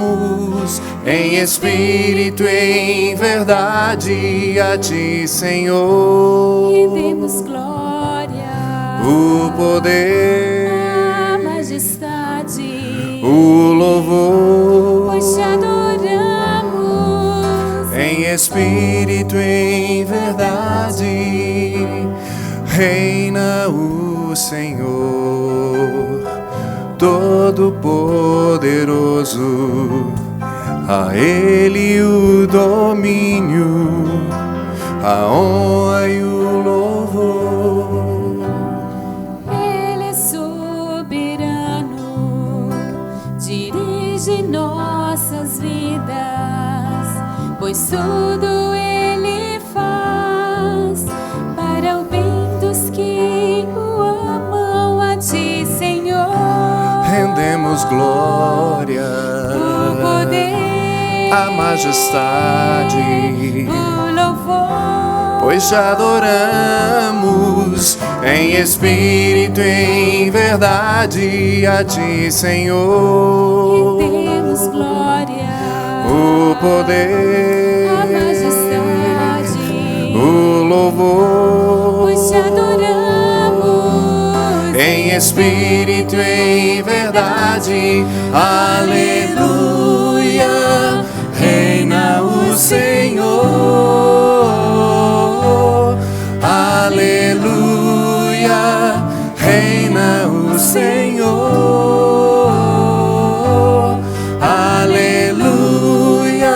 adoramos em espírito e em verdade a Ti, Senhor. Rendemos glória, O poder, a majestade, o louvor, pois Te adoramos em espírito e em verdade. Reina o Senhor Todo-Poderoso, a Ele o domínio, a honra e o louvor. Ele é soberano, dirige nossas vidas, pois tudo Ele faz para o bem dos que o amam a Ti, Senhor. Rendemos glória, O poder, a majestade, o louvor, pois Te adoramos em espírito e em verdade a Ti, Senhor. rendemos glória, O poder, a majestade, o louvor, pois Te adoramos em espírito e em verdade. Aleluia, reina o Senhor. Aleluia, reina o Senhor. Aleluia,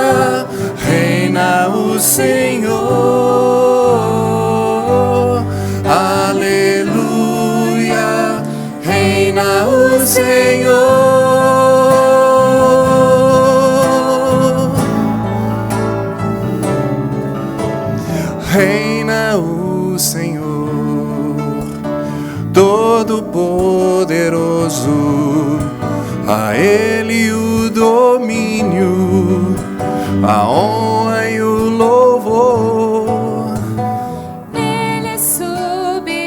reina o Senhor. Aleluia, reina o Senhor. Reina o Senhor Todo-Poderoso, a Ele o domínio, a honra e o louvor. Ele é soberano,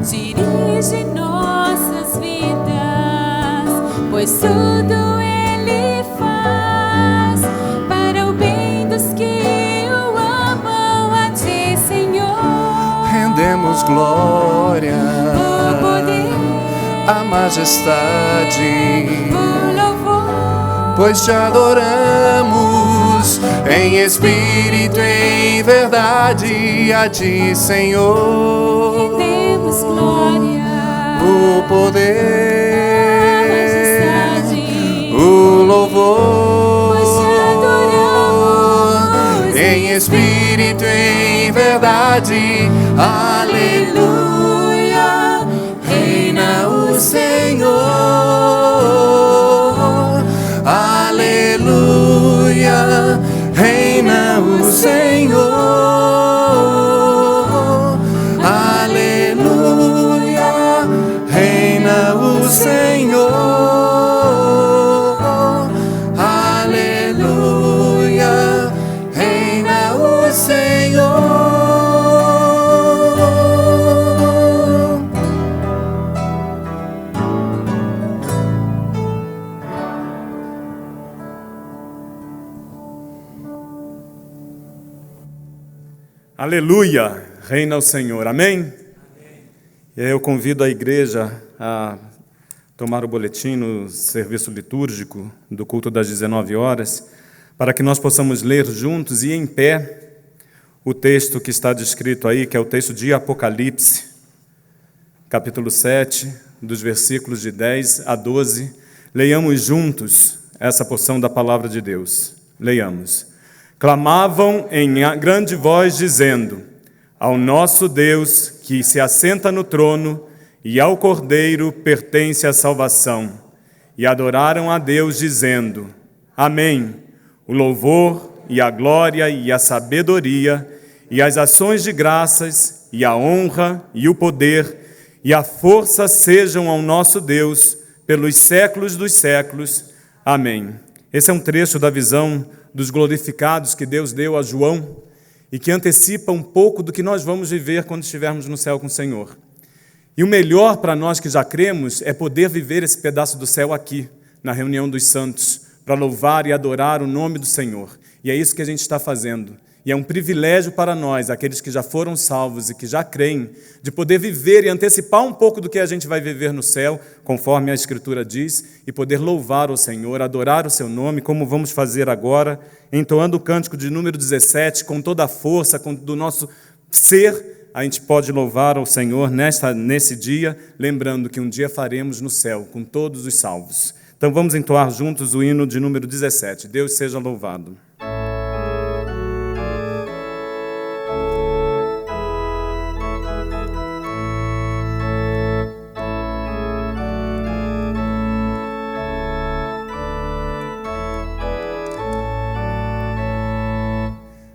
dirige nossas vidas, pois tudo Ele faz para o bem dos que o amam a Ti, Senhor. Rendemos glória, O poder, a majestade, o louvor, pois Te adoramos em espírito e em verdade a Ti, Senhor. rendemos glória, O poder, majestade, o louvor, pois Te adoramos em espírito e em verdade. Aleluia, reina o Senhor. Aleluia, reina o Senhor. Aleluia, reina o Senhor. Aleluia, reina o Senhor. Aleluia, reina o Senhor, amém? E aí eu convido a igreja a tomar o boletim no serviço litúrgico do culto das 19 horas, para que nós possamos ler juntos e em pé o texto que está descrito aí, que é o texto de Apocalipse, capítulo 7, dos versículos de 10 a 12. Leiamos juntos essa porção da palavra de Deus. Leiamos. Clamavam em grande voz, dizendo: ao nosso Deus, que se assenta no trono, e ao Cordeiro pertence a salvação. E adoraram a Deus, dizendo: amém. O louvor, e a glória, e a sabedoria, e as ações de graças, e a honra, e o poder, e a força sejam ao nosso Deus, pelos séculos dos séculos. Amém. Esse é um trecho da visão dos glorificados que Deus deu a João e que antecipa um pouco do que nós vamos viver quando estivermos no céu com o Senhor. E o melhor para nós que já cremos é poder viver esse pedaço do céu aqui, na reunião dos santos, para louvar e adorar o nome do Senhor. E é isso que a gente está fazendo. E é um privilégio para nós, aqueles que já foram salvos e que já creem, de poder viver e antecipar um pouco do que a gente vai viver no céu, conforme a Escritura diz, e poder louvar o Senhor, adorar o seu nome, como vamos fazer agora, entoando o cântico de número 17, com toda a força do nosso ser. A gente pode louvar ao Senhor nesse dia, lembrando que um dia faremos no céu, com todos os salvos. Então vamos entoar juntos o hino de número 17. Deus seja louvado.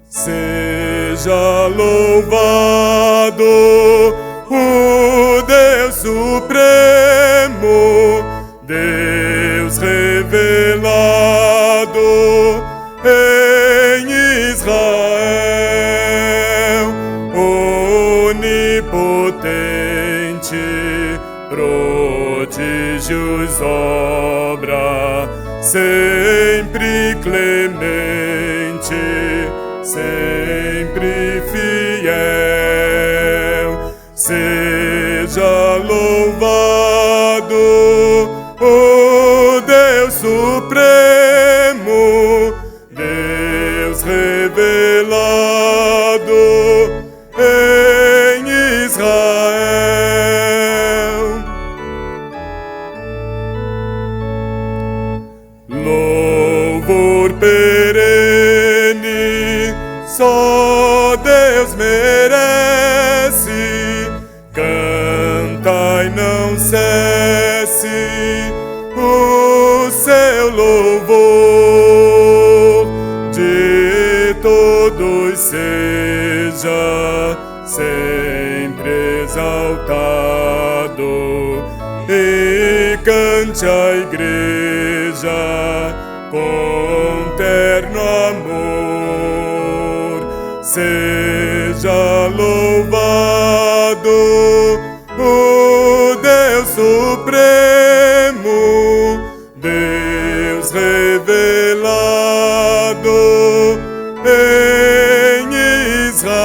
Seja louvado o Deus Supremo, Deus revelado em Israel, onipotente, prodígios obra, sempre clemente, sempre fiel. Seja louvado o Deus Supremo, Deus revelado em Israel. Louvor perene só Deus merece, canta e não cesse o seu louvor, de todos seja sempre exaltado, e cante a igreja com terno amor. Seja louvado o Deus Supremo, Deus revelado em Israel.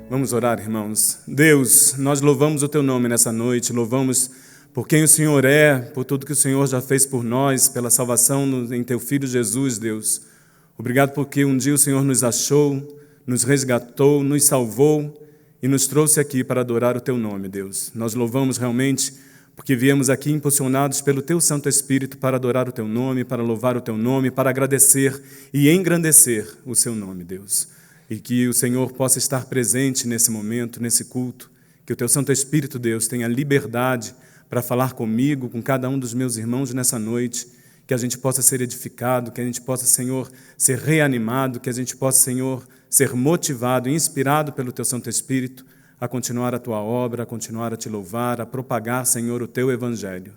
Vamos orar, irmãos. Deus, nós louvamos o Teu nome nessa noite, louvamos por quem o Senhor é, por tudo que o Senhor já fez por nós, pela salvação em Teu Filho Jesus, Deus. Obrigado porque um dia o Senhor nos achou, nos resgatou, nos salvou e nos trouxe aqui para adorar o Teu nome, Deus. Nós louvamos realmente porque viemos aqui impulsionados pelo Teu Santo Espírito para adorar o Teu nome, para louvar o Teu nome, para agradecer e engrandecer o Seu nome, Deus. E que o Senhor possa estar presente nesse momento, nesse culto, que o Teu Santo Espírito, Deus, tenha liberdade para falar comigo, com cada um dos meus irmãos nessa noite, que a gente possa ser edificado, que a gente possa, Senhor, ser reanimado, que a gente possa, Senhor, ser motivado e inspirado pelo Teu Santo Espírito a continuar a Tua obra, a continuar a Te louvar, a propagar, Senhor, o Teu Evangelho.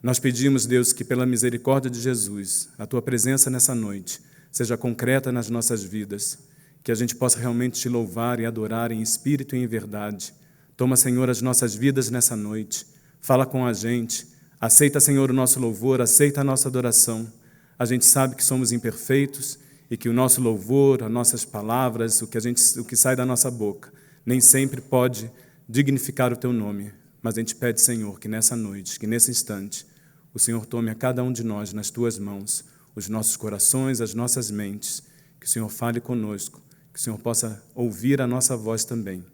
Nós pedimos, Deus, que pela misericórdia de Jesus, a Tua presença nessa noite seja concreta nas nossas vidas, que a gente possa realmente Te louvar e adorar em espírito e em verdade. Toma, Senhor, as nossas vidas nessa noite, fala com a gente. Aceita, Senhor, o nosso louvor, aceita a nossa adoração. A gente sabe que somos imperfeitos e que o nosso louvor, as nossas palavras, o que sai da nossa boca, nem sempre pode dignificar o Teu nome. Mas a gente pede, Senhor, que nessa noite, que nesse instante, o Senhor tome a cada um de nós nas Tuas mãos, os nossos corações, as nossas mentes, que o Senhor fale conosco, que o Senhor possa ouvir a nossa voz também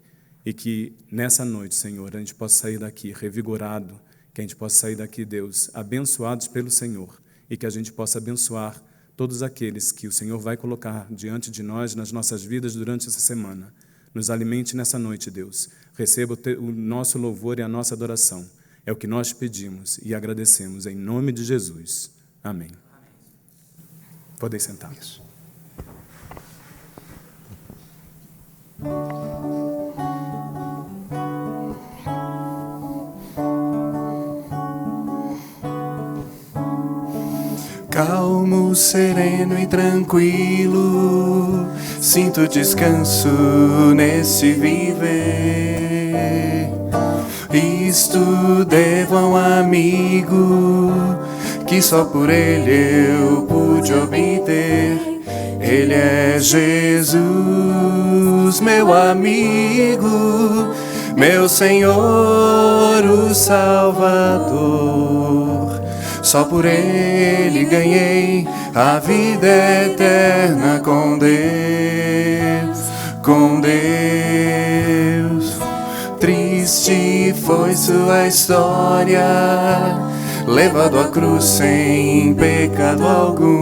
e que nessa noite, Senhor, a gente possa sair daqui revigorado, que a gente possa sair daqui, Deus, abençoados pelo Senhor e que a gente possa abençoar todos aqueles que o Senhor vai colocar diante de nós, nas nossas vidas durante essa semana. Nos alimente nessa noite, Deus. Receba o nosso louvor e a nossa adoração. É o que nós pedimos e agradecemos em nome de Jesus. Amém. Podem sentar. Calmo, sereno e tranquilo, sinto descanso nesse viver. Cristo devo a um amigo que só por Ele eu pude obter. Ele é Jesus, meu amigo, meu Senhor, o Salvador. Só por Ele ganhei a vida eterna com Deus, com Deus. Triste foi sua história, levado à cruz sem pecado algum.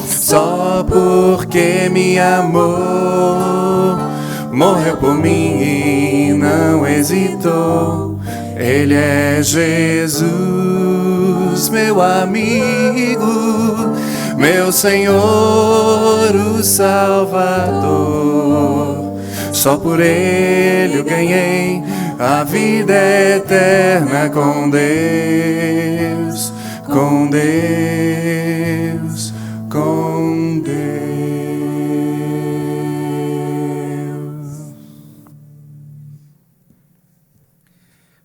Só porque me amou, morreu por mim e não hesitou. Ele é Jesus, meu amigo, meu Senhor, o Salvador. Só por Ele eu ganhei a vida eterna com Deus, com Deus, com Deus.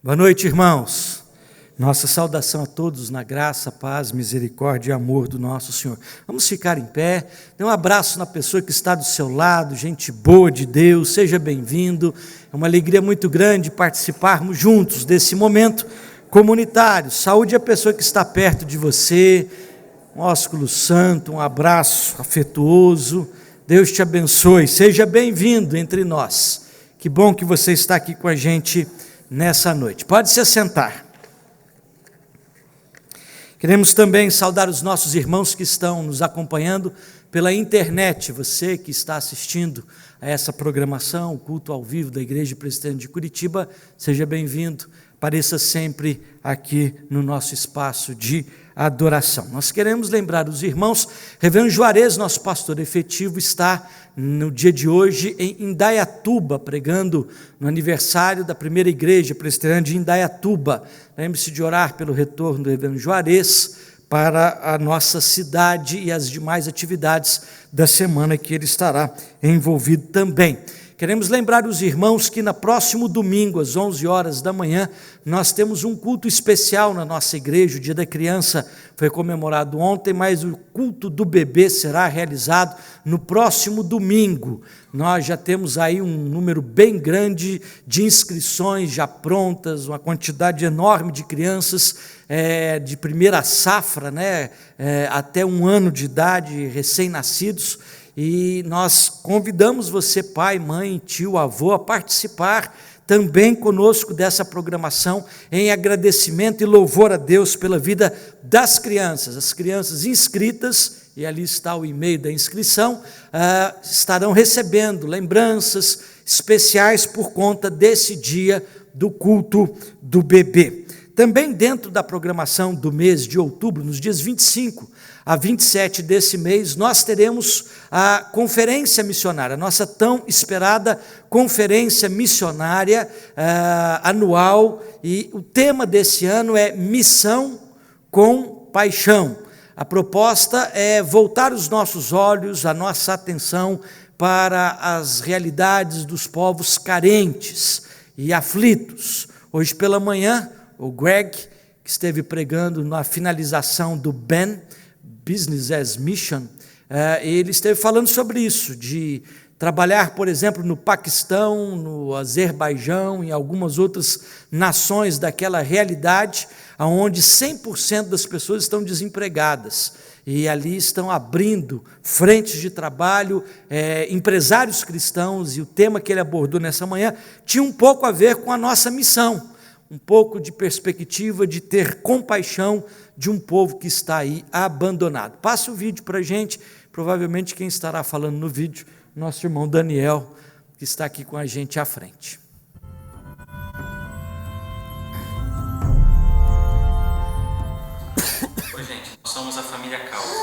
Boa noite, irmãos. Nossa saudação a todos na graça, paz, misericórdia e amor do nosso Senhor. Vamos ficar em pé, dê um abraço na pessoa que está do seu lado, gente boa de Deus, seja bem-vindo. É uma alegria muito grande participarmos juntos desse momento comunitário. Saúde a pessoa que está perto de você, um ósculo santo, um abraço afetuoso. Deus te abençoe, seja bem-vindo entre nós. Que bom que você está aqui com a gente nessa noite. Pode se assentar. Queremos também saudar os nossos irmãos que estão nos acompanhando pela internet. Você que está assistindo a essa programação, o culto ao vivo da Igreja Presbiteriana de Curitiba, seja bem-vindo. Apareça sempre aqui no nosso espaço de adoração. Nós queremos lembrar os irmãos, Reverendo Juarez, nosso pastor efetivo, está no dia de hoje em Indaiatuba, pregando no aniversário da primeira igreja presbiteriana de Indaiatuba. Lembre-se de orar pelo retorno do Reverendo Juarez para a nossa cidade e as demais atividades da semana que ele estará envolvido também. Queremos lembrar os irmãos que no próximo domingo, às 11 horas da manhã, nós temos um culto especial na nossa igreja. O Dia da Criança foi comemorado ontem, mas o culto do bebê será realizado no próximo domingo. Nós já temos aí um número bem grande de inscrições já prontas, uma quantidade enorme de crianças de primeira safra, até 1 ano de idade, recém-nascidos. E nós convidamos você, pai, mãe, tio, avô, a participar também conosco dessa programação em agradecimento e louvor a Deus pela vida das crianças. As crianças inscritas, e ali está o e-mail da inscrição, estarão recebendo lembranças especiais por conta desse dia do culto do bebê. Também dentro da programação do mês de outubro, nos dias 25 a 27 desse mês, nós teremos a conferência missionária, a nossa tão esperada conferência missionária anual, e o tema desse ano é Missão com Paixão. A proposta é voltar os nossos olhos, a nossa atenção para as realidades dos povos carentes e aflitos. Hoje pela manhã, o Greg, que esteve pregando na finalização do BEN, Business as Mission, ele esteve falando sobre isso, de trabalhar, por exemplo, no Paquistão, no Azerbaijão, em algumas outras nações daquela realidade, onde 100% das pessoas estão desempregadas, e ali estão abrindo frentes de trabalho, empresários cristãos, e o tema que ele abordou nessa manhã tinha um pouco a ver com a nossa missão, um pouco de perspectiva de ter compaixão de um povo que está aí abandonado. Passa o vídeo para a gente, provavelmente quem estará falando no vídeo, nosso irmão Daniel, que está aqui com a gente à frente. Oi, gente, nós somos a família Causa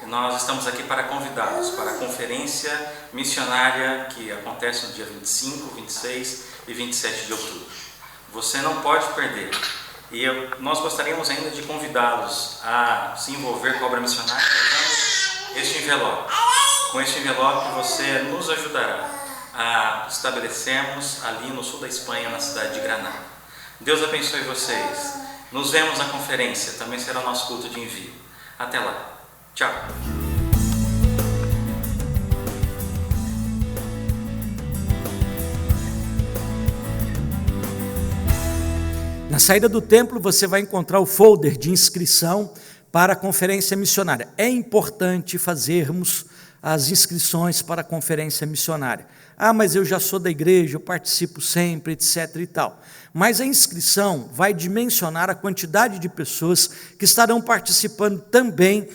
e nós estamos aqui para convidá-los para a conferência missionária que acontece no dia 25, 26 e 27 de outubro. Você não pode perder. E nós gostaríamos ainda de convidá-los a se envolver com a obra missionária usando este envelope. Com este envelope você nos ajudará estabelecemos ali no sul da Espanha, na cidade de Granada. Deus abençoe vocês. Nos vemos na conferência, também será o nosso culto de envio. Até lá. Tchau. Na saída do templo, você vai encontrar o folder de inscrição para a conferência missionária. É importante fazermos as inscrições para a conferência missionária. Ah, mas eu já sou da igreja, eu participo sempre, etc. e tal. Mas a inscrição vai dimensionar a quantidade de pessoas que estarão participando também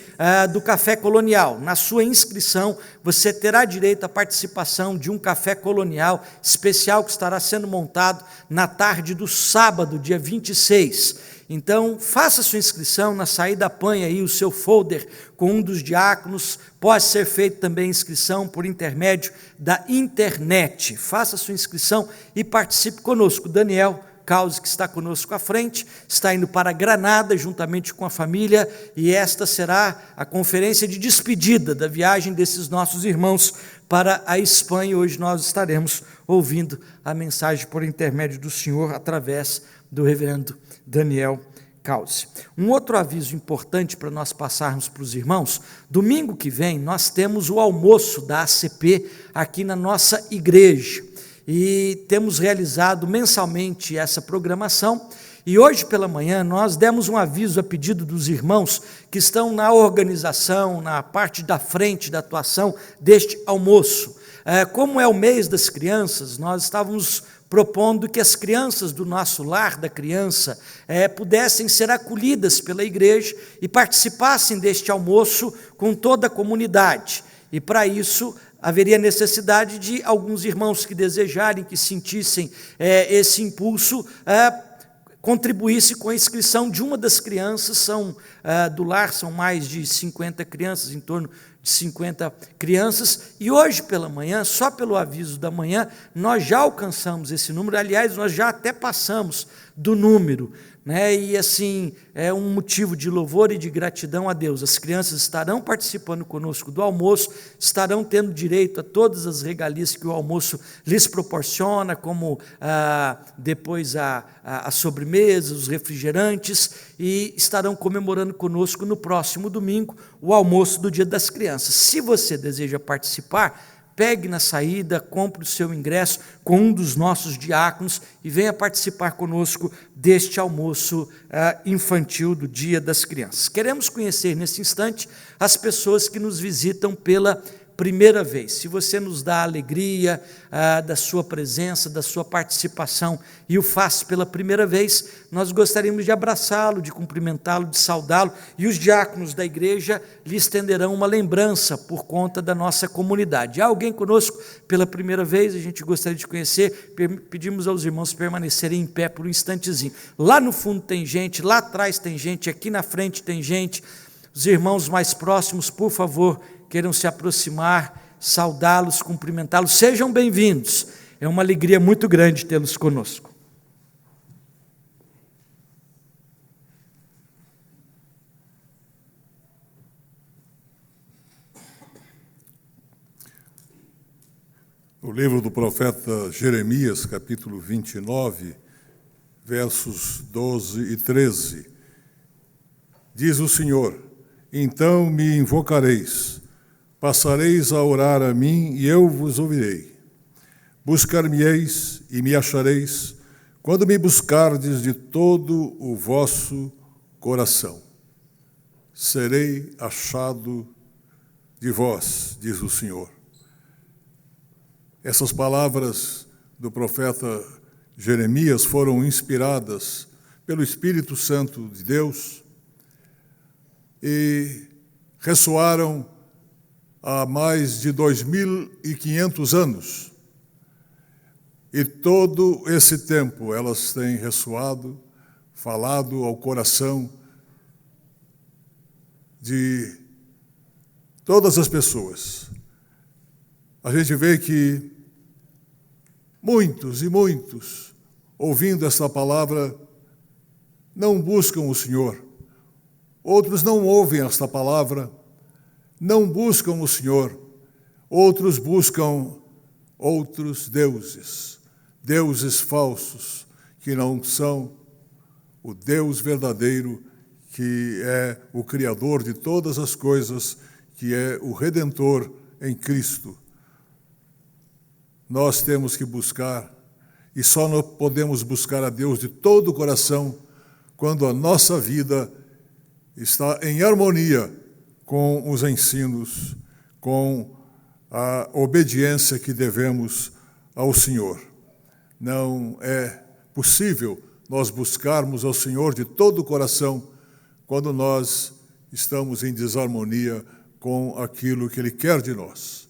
do Café Colonial. Na sua inscrição, você terá direito à participação de um café colonial especial que estará sendo montado na tarde do sábado, dia 26. Então, faça sua inscrição, na saída apanhe aí o seu folder com um dos diáconos, pode ser feita também inscrição por intermédio da internet. Faça sua inscrição e participe conosco. Daniel Cause, que está conosco à frente, está indo para Granada juntamente com a família, e esta será a conferência de despedida da viagem desses nossos irmãos para a Espanha. Hoje nós estaremos ouvindo a mensagem por intermédio do Senhor através do reverendo Daniel Cause. Um outro aviso importante para nós passarmos para os irmãos: domingo que vem nós temos o almoço da ACP aqui na nossa igreja, e temos realizado mensalmente essa programação, e hoje pela manhã nós demos um aviso a pedido dos irmãos que estão na organização, na parte da frente da atuação deste almoço. Como é o mês das crianças, nós estávamos propondo que as crianças do nosso lar da criança pudessem ser acolhidas pela igreja e participassem deste almoço com toda a comunidade. E para isso haveria necessidade de alguns irmãos que desejarem, que sentissem esse impulso, contribuísse com a inscrição de uma das crianças. Do lar são mais de 50 crianças, em torno de 50 crianças, e hoje pela manhã, só pelo aviso da manhã, nós já alcançamos esse número. Aliás, nós já até passamos do número, né? E assim, é um motivo de louvor e de gratidão a Deus. As crianças estarão participando conosco do almoço, estarão tendo direito a todas as regalias que o almoço lhes proporciona, como depois a sobremesa, os refrigerantes, e estarão comemorando conosco no próximo domingo o almoço do Dia das Crianças. Se você deseja participar, pegue na saída, compre o seu ingresso com um dos nossos diáconos e venha participar conosco deste almoço infantil do Dia das Crianças. Queremos conhecer nesse instante as pessoas que nos visitam pela primeira vez. Se você nos dá a alegria da sua presença, da sua participação, e o faz pela primeira vez, nós gostaríamos de abraçá-lo, de cumprimentá-lo, de saudá-lo, e os diáconos da igreja lhe estenderão uma lembrança por conta da nossa comunidade. Há alguém conosco pela primeira vez? A gente gostaria de conhecer. Pedimos aos irmãos permanecerem em pé por um instantezinho. Lá no fundo tem gente, lá atrás tem gente, aqui na frente tem gente. Os irmãos mais próximos, por favor, queiram se aproximar, saudá-los, cumprimentá-los. Sejam bem-vindos. É uma alegria muito grande tê-los conosco. O livro do profeta Jeremias, capítulo 29, versos 12 e 13. Diz o Senhor: então me invocareis, passareis a orar a mim e eu vos ouvirei. Buscar-me-eis e me achareis, quando me buscardes de todo o vosso coração. Serei achado de vós, diz o Senhor. Essas palavras do profeta Jeremias foram inspiradas pelo Espírito Santo de Deus e ressoaram há mais de 2.500 anos. E todo esse tempo elas têm ressoado, falado ao coração de todas as pessoas. A gente vê que muitos e muitos, ouvindo essa palavra, não buscam o Senhor. Outros não ouvem esta palavra, não buscam o Senhor. Outros buscam outros deuses, deuses falsos, que não são o Deus verdadeiro, que é o Criador de todas as coisas, que é o Redentor em Cristo. Nós temos que buscar, e só nós podemos buscar a Deus de todo o coração, quando a nossa vida está em harmonia com os ensinos, com a obediência que devemos ao Senhor. Não é possível nós buscarmos ao Senhor de todo o coração quando nós estamos em desarmonia com aquilo que Ele quer de nós.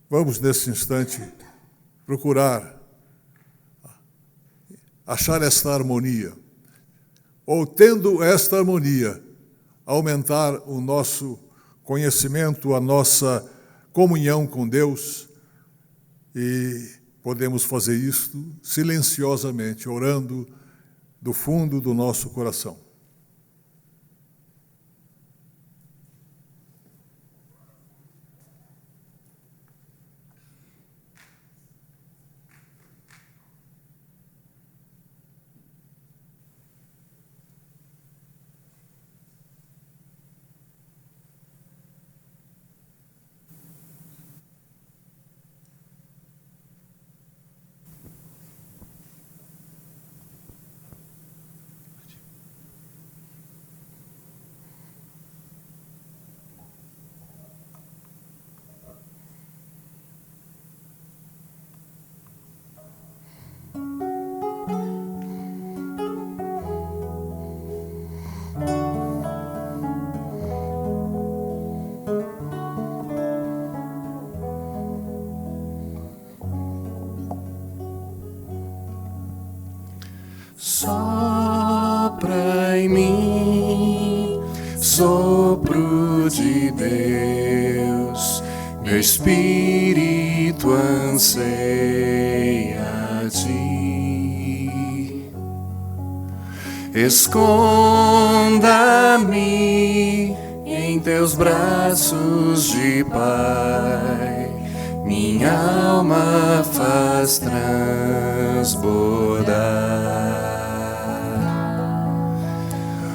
Vamos, nesse instante, procurar achar esta harmonia, ou, tendo esta harmonia, aumentar o nosso conhecimento, a nossa comunhão com Deus, e podemos fazer isto silenciosamente, orando do fundo do nosso coração. Sopra em mim, sopro de Deus, meu espírito anseia a ti. Esconda-me em teus braços de Pai, minha alma faz transbordar.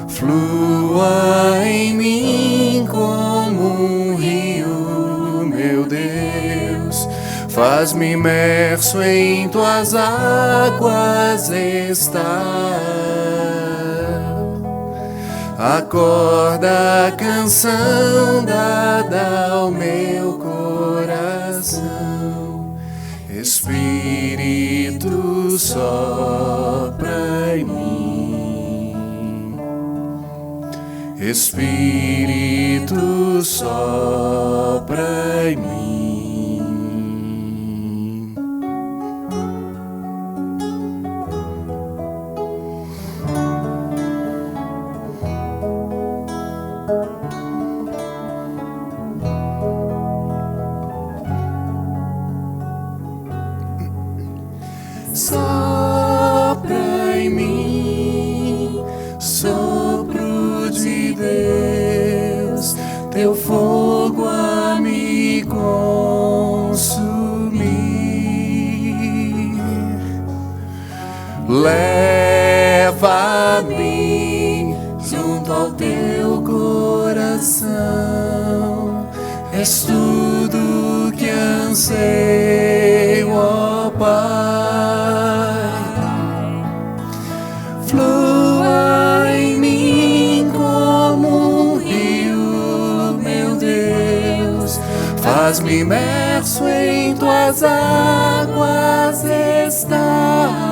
Flua em mim como um rio, meu Deus, faz-me imerso em tuas águas estar. Acorda a canção dada ao meu coração, Espírito sopra em mim. Espírito sopra em mim. Sopra em mim, sopro de Deus, teu fogo a me consumir. Leva-me junto ao teu coração, és tudo que anseio, ó Pai. Flua em mim como um rio, meu Deus, faz-me imerso em tuas águas estar.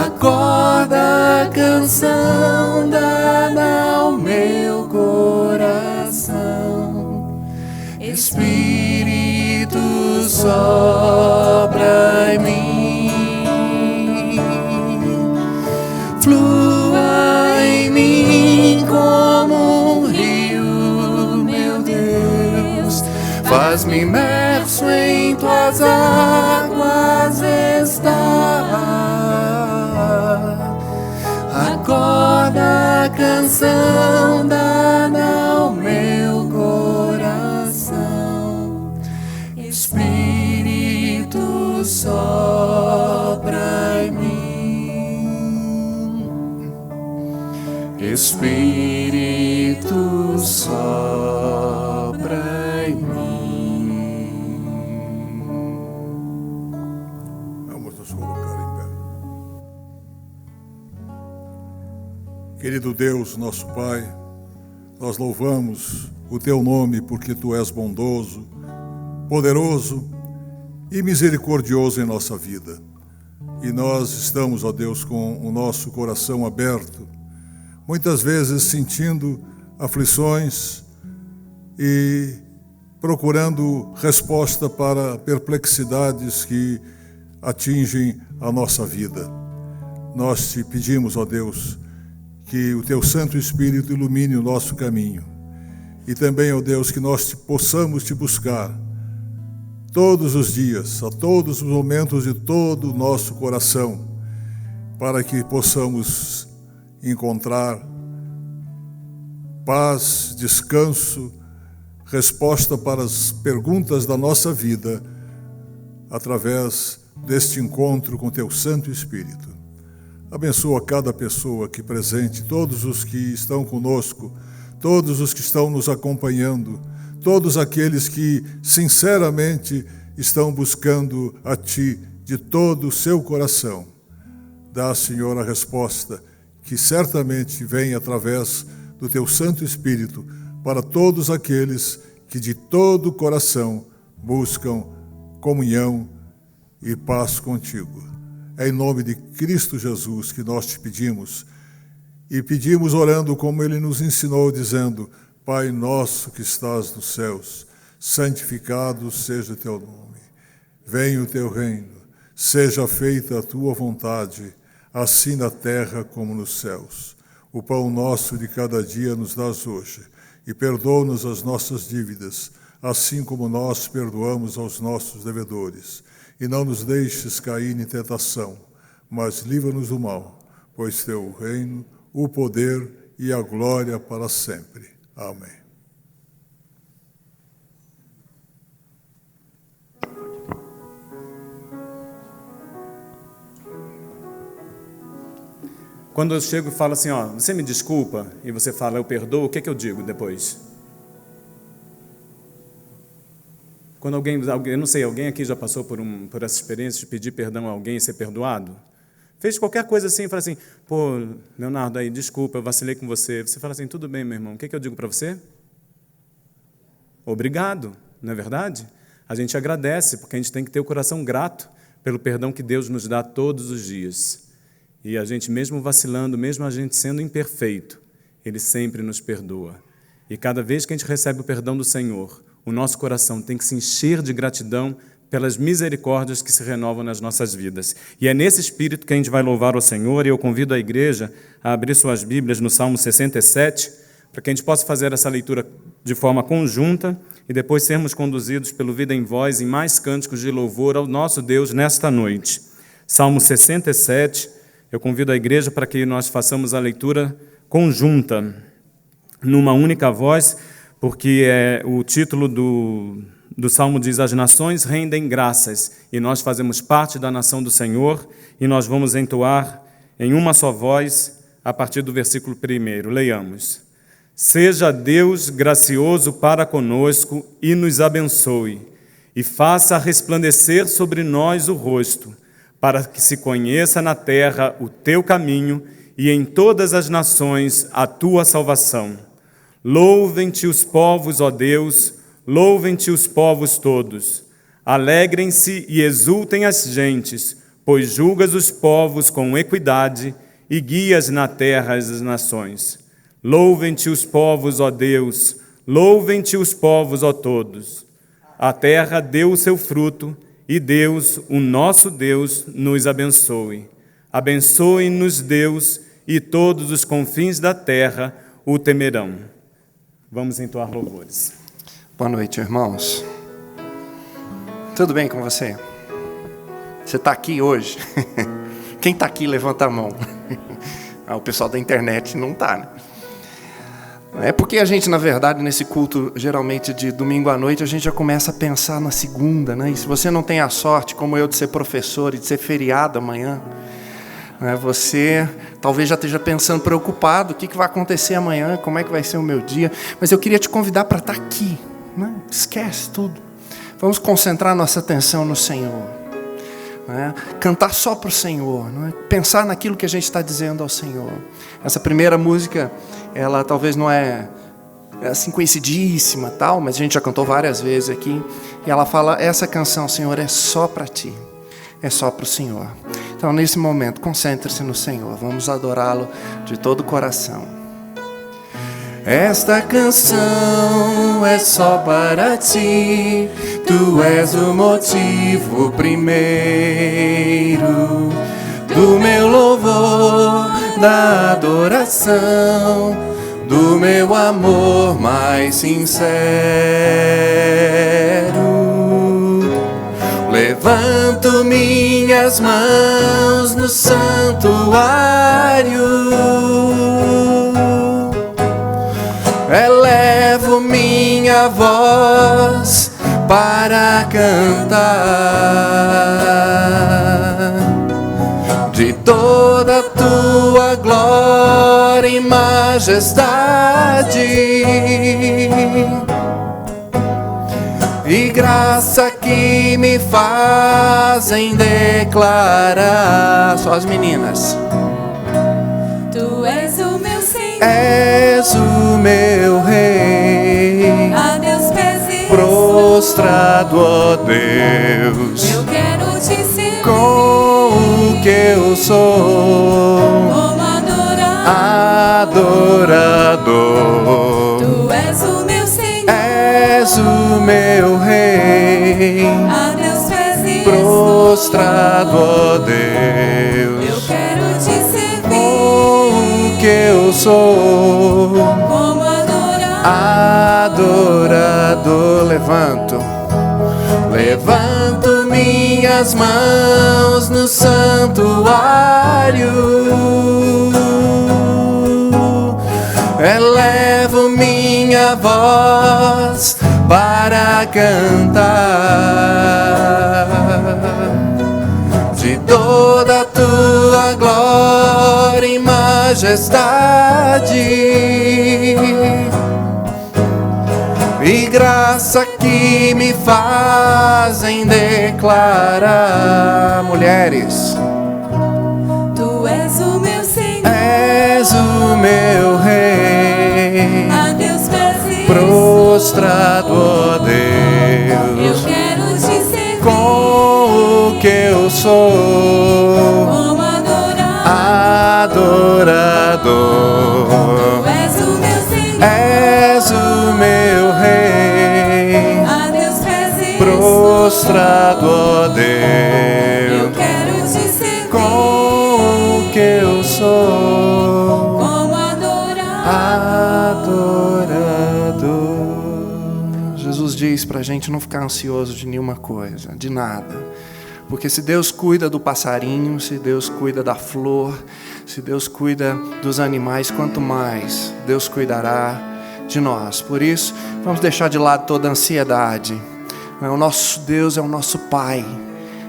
Acorda a canção dada ao meu coração, Espírito sopra em mim. Flua em mim como um rio, meu Deus, faz-me imerso em tuas águas estar. Acorda a canção dada ao meu coração, Espírito sopra em mim. Vamos nos colocar em pé. Querido Deus, nosso Pai, nós louvamos o Teu nome porque Tu és bondoso, poderoso e misericordioso em nossa vida. E nós estamos, ó Deus, com o nosso coração aberto, muitas vezes sentindo aflições e procurando resposta para perplexidades que atingem a nossa vida. Nós te pedimos, ó Deus, que o Teu Santo Espírito ilumine o nosso caminho. E também, ó Deus, que nós possamos te buscar todos os dias, a todos os momentos de todo o nosso coração, para que possamos encontrar paz, descanso, resposta para as perguntas da nossa vida, através deste encontro com Teu Santo Espírito. Abençoa cada pessoa aqui presente, todos os que estão conosco, todos os que estão nos acompanhando, todos aqueles que sinceramente estão buscando a Ti de todo o seu coração. Dá, Senhor, a resposta que certamente vem através do Teu Santo Espírito para todos aqueles que de todo o coração buscam comunhão e paz contigo. É em nome de Cristo Jesus que nós te pedimos, e pedimos orando como Ele nos ensinou, dizendo: Pai nosso que estás nos céus, santificado seja o Teu nome. Venha o Teu reino, seja feita a Tua vontade, assim na terra como nos céus. O pão nosso de cada dia nos dás hoje, e perdoa-nos as nossas dívidas, assim como nós perdoamos aos nossos devedores. E não nos deixes cair em tentação, mas livra-nos do mal, pois Teu o reino, o poder e a glória para sempre. Amém. Quando eu chego e falo assim, ó, você me desculpa, e você fala, eu perdoo, o que eu digo depois? Quando alguém, eu não sei, alguém aqui já passou por essa experiência de pedir perdão a alguém e ser perdoado? Fez qualquer coisa assim e fala assim, pô, Leonardo, aí, desculpa, eu vacilei com você. Você fala assim, tudo bem, meu irmão, o que eu digo para você? Obrigado, não é verdade? A gente agradece, porque a gente tem que ter o coração grato pelo perdão que Deus nos dá todos os dias. E a gente, mesmo vacilando, mesmo a gente sendo imperfeito, Ele sempre nos perdoa. E cada vez que a gente recebe o perdão do Senhor, o nosso coração tem que se encher de gratidão pelas misericórdias que se renovam nas nossas vidas. E é nesse espírito que a gente vai louvar o Senhor, e eu convido a igreja a abrir suas Bíblias no Salmo 67, para que a gente possa fazer essa leitura de forma conjunta e depois sermos conduzidos pelo Vida em Voz em mais cânticos de louvor ao nosso Deus nesta noite. Salmo 67, eu convido a igreja para que nós façamos a leitura conjunta, numa única voz, porque o título do Salmo diz, as nações rendem graças, e nós fazemos parte da nação do Senhor, e nós vamos entoar em uma só voz, a partir do versículo 1. Leiamos. Seja Deus gracioso para conosco e nos abençoe, e faça resplandecer sobre nós o rosto, para que se conheça na terra o teu caminho e em todas as nações a tua salvação. Louvem-te os povos, ó Deus, louvem-te os povos todos. Alegrem-se e exultem as gentes, pois julgas os povos com equidade e guias na terra as nações. Louvem-te os povos, ó Deus, louvem-te os povos, ó todos. A terra deu o seu fruto, e Deus, o nosso Deus, nos abençoe. Abençoe-nos, Deus, e todos os confins da terra o temerão. Vamos entoar louvores. Boa noite, irmãos. Tudo bem com você? Você está aqui hoje? Quem está aqui, levanta a mão. O pessoal da internet não está, né? É porque a gente, na verdade, nesse culto, geralmente de domingo à noite, a gente já começa a pensar na segunda, né? E se você não tem a sorte, como eu, de ser professor e de ser feriado amanhã, Você talvez já esteja pensando, preocupado, o que vai acontecer amanhã, como é que vai ser o meu dia. Mas eu queria te convidar para estar aqui. Né? Esquece tudo. Vamos concentrar nossa atenção no Senhor. Né? Cantar só para o Senhor. Não é? Pensar naquilo que a gente está dizendo ao Senhor. Essa primeira música, ela talvez não é assim conhecidíssima, tal, mas a gente já cantou várias vezes aqui. E ela fala, essa canção, Senhor, é só para Ti. É só para o Senhor. Então, nesse momento, concentre-se no Senhor. Vamos adorá-lo de todo o coração. Esta canção é só para Ti. Tu és o motivo primeiro do meu louvor, da adoração, do meu amor mais sincero. Levanto minhas mãos no santuário, elevo minha voz para cantar de toda a Tua glória e majestade e graça que me fazem declarar. Só as meninas. Tu és o meu Senhor, És o meu Rei, a Deus peço, prostrado, ó Deus, eu quero Te servir, com o que eu sou, como adorador. Tu és o meu Senhor, És o meu Rei, a Deus peço, prostrado, ó eu Deus, quero Te servir, com o que eu sou, como adorador. Levanto minhas mãos no santuário, elevo minha voz para cantar de toda a Tua glória e majestade e graça que me fazem declarar. Mulheres, Tu és o meu Senhor, és o meu Rei, a Deus peço, prostrado, ó eu Deus, quero Te servir, com o que eu sou, como adorador. Tu és o meu Senhor, És o meu Rei, a Deus peço, prostrado, ó eu Deus, quero Te servir, com o que eu sou, como adorador. Jesus diz para a gente não ficar ansioso de nenhuma coisa, de nada. Porque se Deus cuida do passarinho, se Deus cuida da flor, se Deus cuida dos animais, quanto mais Deus cuidará de nós. Por isso, vamos deixar de lado toda a ansiedade. O nosso Deus é o nosso Pai,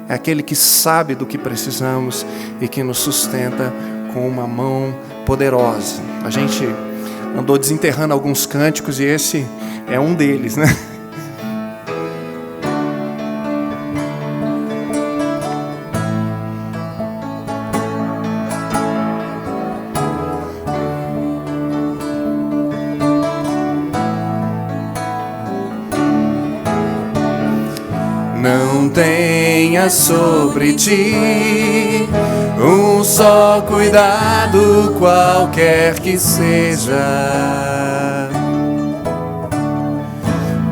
é aquele que sabe do que precisamos e que nos sustenta com uma mão poderosa. A gente andou desenterrando alguns cânticos e esse é um deles, né? Não tenha sobre ti um só cuidado, qualquer que seja,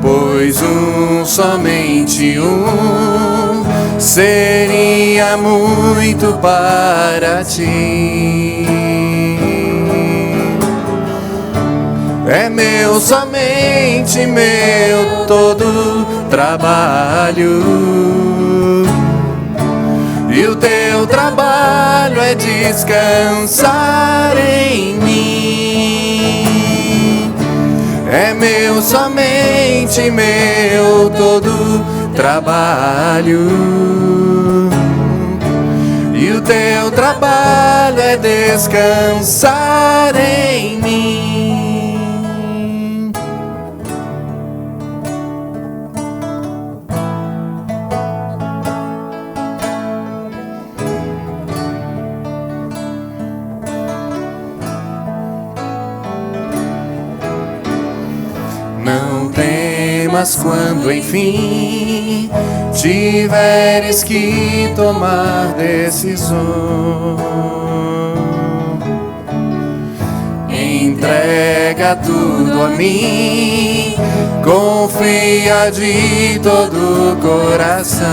pois somente um seria muito para ti. É meu, somente meu, todo trabalho, e o teu trabalho é descansar em mim. É meu, somente meu, todo trabalho, e e o teu trabalho é descansar em mim. Não temas quando enfim tiveres que tomar decisão. Entrega tudo a mim, confia de todo o coração.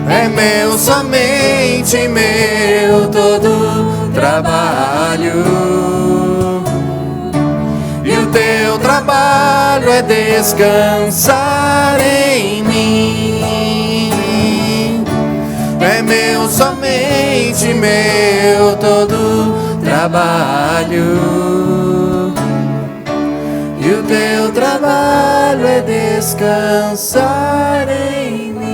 É meu, somente meu, todo trabalho, e o teu trabalho é descansar em mim. É meu, somente meu, todo trabalho, e o teu trabalho é descansar em mim.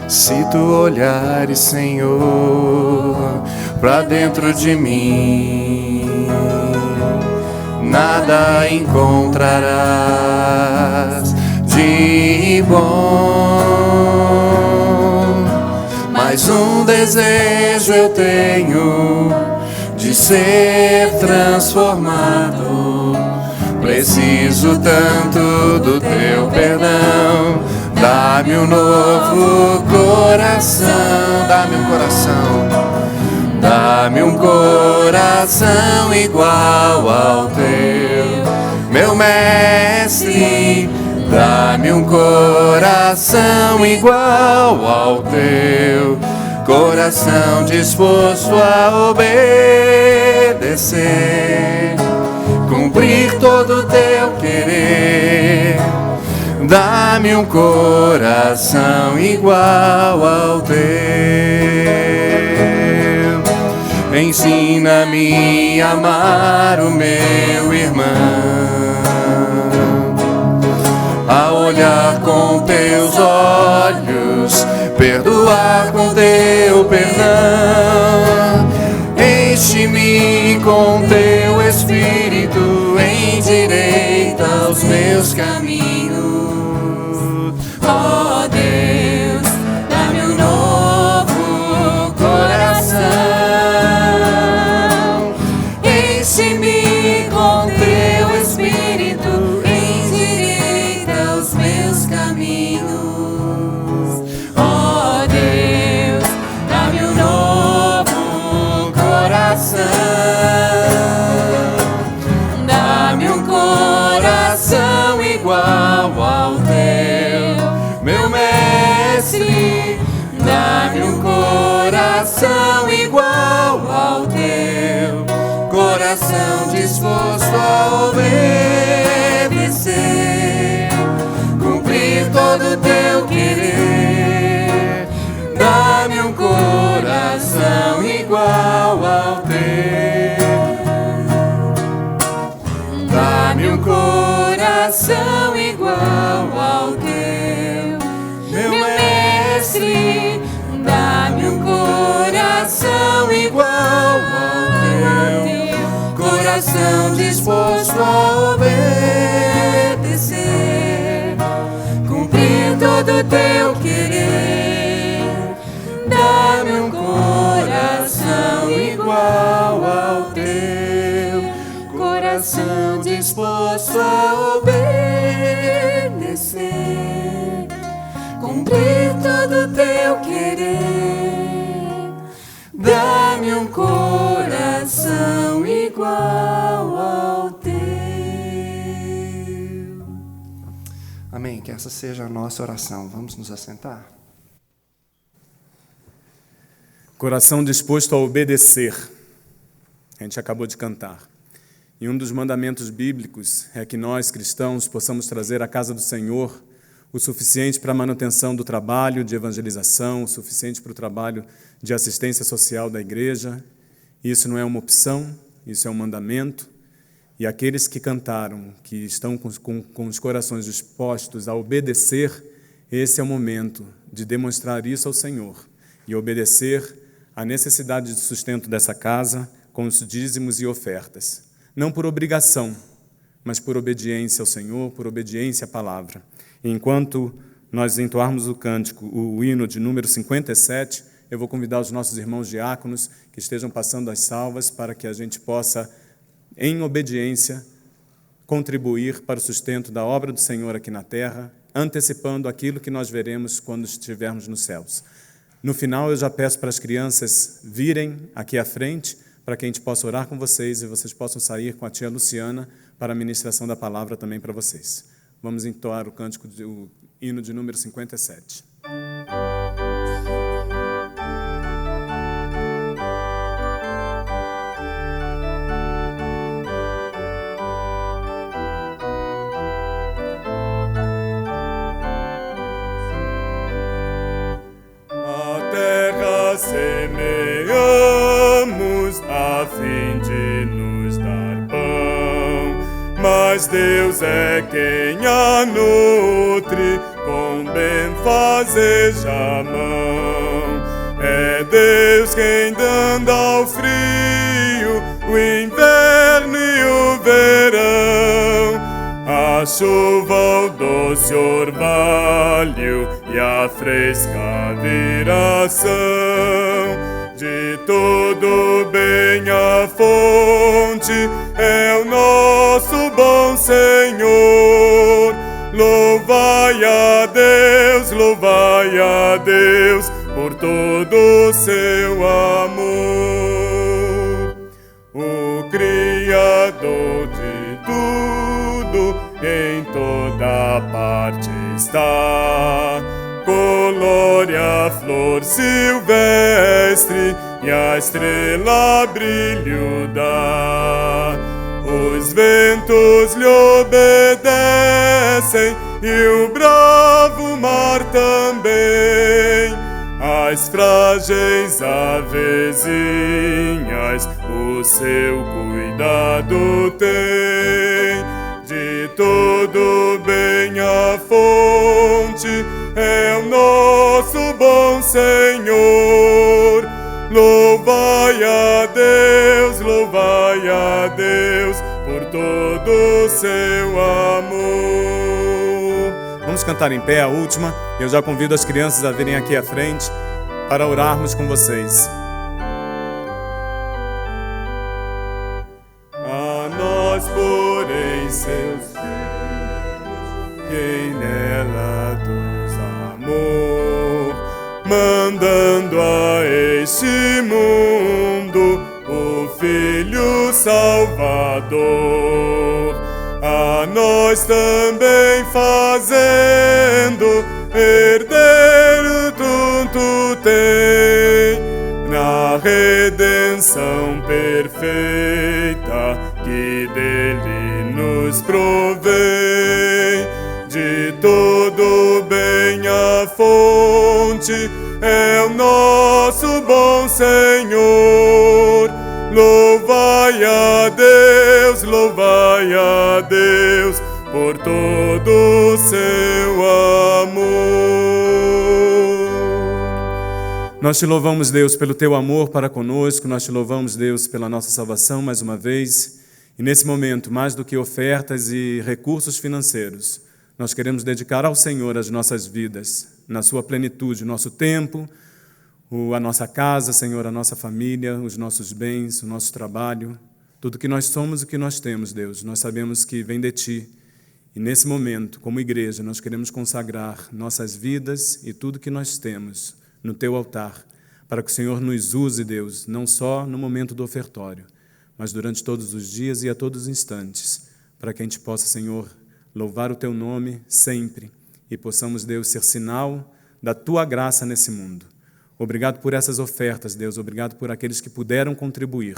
Se tu olhares, Senhor, pra dentro de mim, nada encontrarás de bom. Mas um desejo eu tenho de ser transformado. Preciso tanto do teu perdão. Dá-me um novo coração, dá-me um coração, dá-me um coração igual ao teu, meu mestre. Dá-me um coração igual ao teu, coração disposto a obedecer, cumprir todo o teu querer. Dá-me um coração igual ao teu. Ensina-me a amar o meu irmão, a olhar com teus olhos, perdoar com teu perdão. Enche-me com teu Espírito, endireita os meus caminhos. Ó Deus, dá-me um novo coração, enche-me com teu Espírito, endireita os meus caminhos. Ó Deus, dá-me um novo coração, dá-me um coração igual ao teu, meu mestre. Dá-me um coração igual ao teu, coração disposto a obedecer, cumprir todo o teu querer. Dá-me um coração igual ao teu, dá-me um coração igual ao teu, meu mestre. Dá-me um coração igual ao teu, coração disposto a obedecer, cumprir todo o teu querer. Dá-me um coração igual ao teu, coração disposto a obedecer, cumprir todo o teu querer. Dá-me um coração igual ao teu. Amém. Que essa seja a nossa oração. Vamos nos assentar? Coração disposto a obedecer. A gente acabou de cantar. E um dos mandamentos bíblicos é que nós, cristãos, possamos trazer à casa do Senhor o suficiente para a manutenção do trabalho de evangelização, o suficiente para o trabalho de assistência social da igreja. Isso não é uma opção, isso é um mandamento. E aqueles que cantaram, que estão com os corações dispostos a obedecer, esse é o momento de demonstrar isso ao Senhor e obedecer à necessidade de sustento dessa casa com os dízimos e ofertas. Não por obrigação, mas por obediência ao Senhor, por obediência à palavra. E enquanto nós entoarmos o cântico, o hino de número 57, eu vou convidar os nossos irmãos diáconos que estejam passando as salvas para que a gente possa, em obediência, contribuir para o sustento da obra do Senhor aqui na terra, antecipando aquilo que nós veremos quando estivermos nos céus. No final, eu já peço para as crianças virem aqui à frente, para que a gente possa orar com vocês e vocês possam sair com a tia Luciana para a ministração da palavra também para vocês. Vamos entoar o cântico, o hino de número 57. Semeamos a fim de nos dar pão, mas Deus é quem a nutre com benfazeja mão. É Deus quem dando ao frio o inverno e o verão, a chuva, o doce orvalho e a fresca viração. De todo bem a fonte é o nosso bom Senhor. Louvai a Deus por todo o seu amor. O Criador de tudo em toda parte está. Colore a flor silvestre e a estrela brilho dá. Os ventos lhe obedecem e o bravo mar também. As frágeis avezinhas o seu cuidado tem. De todo bem a fonte é o nosso bom Senhor. Louvai a Deus por todo o seu amor. Vamos cantar em pé a última. Eu já convido as crianças a virem aqui à frente para orarmos com vocês. A nós, porém, seus filhos, quem nela dos amor, mandando a este mundo o Filho Salvador, a nós também fazendo herdeiro tudo tem, na redenção perfeita que dele nos provém. De todo bem a fonte é o nosso bom Senhor. Louvai a Deus por todo o seu amor. Nós te louvamos, Deus, pelo teu amor para conosco, nós te louvamos, Deus, pela nossa salvação mais uma vez. E nesse momento, mais do que ofertas e recursos financeiros, nós queremos dedicar ao Senhor as nossas vidas, na sua plenitude, o nosso tempo, a nossa casa, Senhor, a nossa família, os nossos bens, o nosso trabalho, tudo que nós somos e o que nós temos, Deus. Nós sabemos que vem de Ti. E nesse momento, como igreja, nós queremos consagrar nossas vidas e tudo que nós temos no Teu altar, para que o Senhor nos use, Deus, não só no momento do ofertório, mas durante todos os dias e a todos os instantes, para que a gente possa, Senhor, louvar o Teu nome sempre e possamos, Deus, ser sinal da Tua graça nesse mundo. Obrigado por essas ofertas, Deus, obrigado por aqueles que puderam contribuir.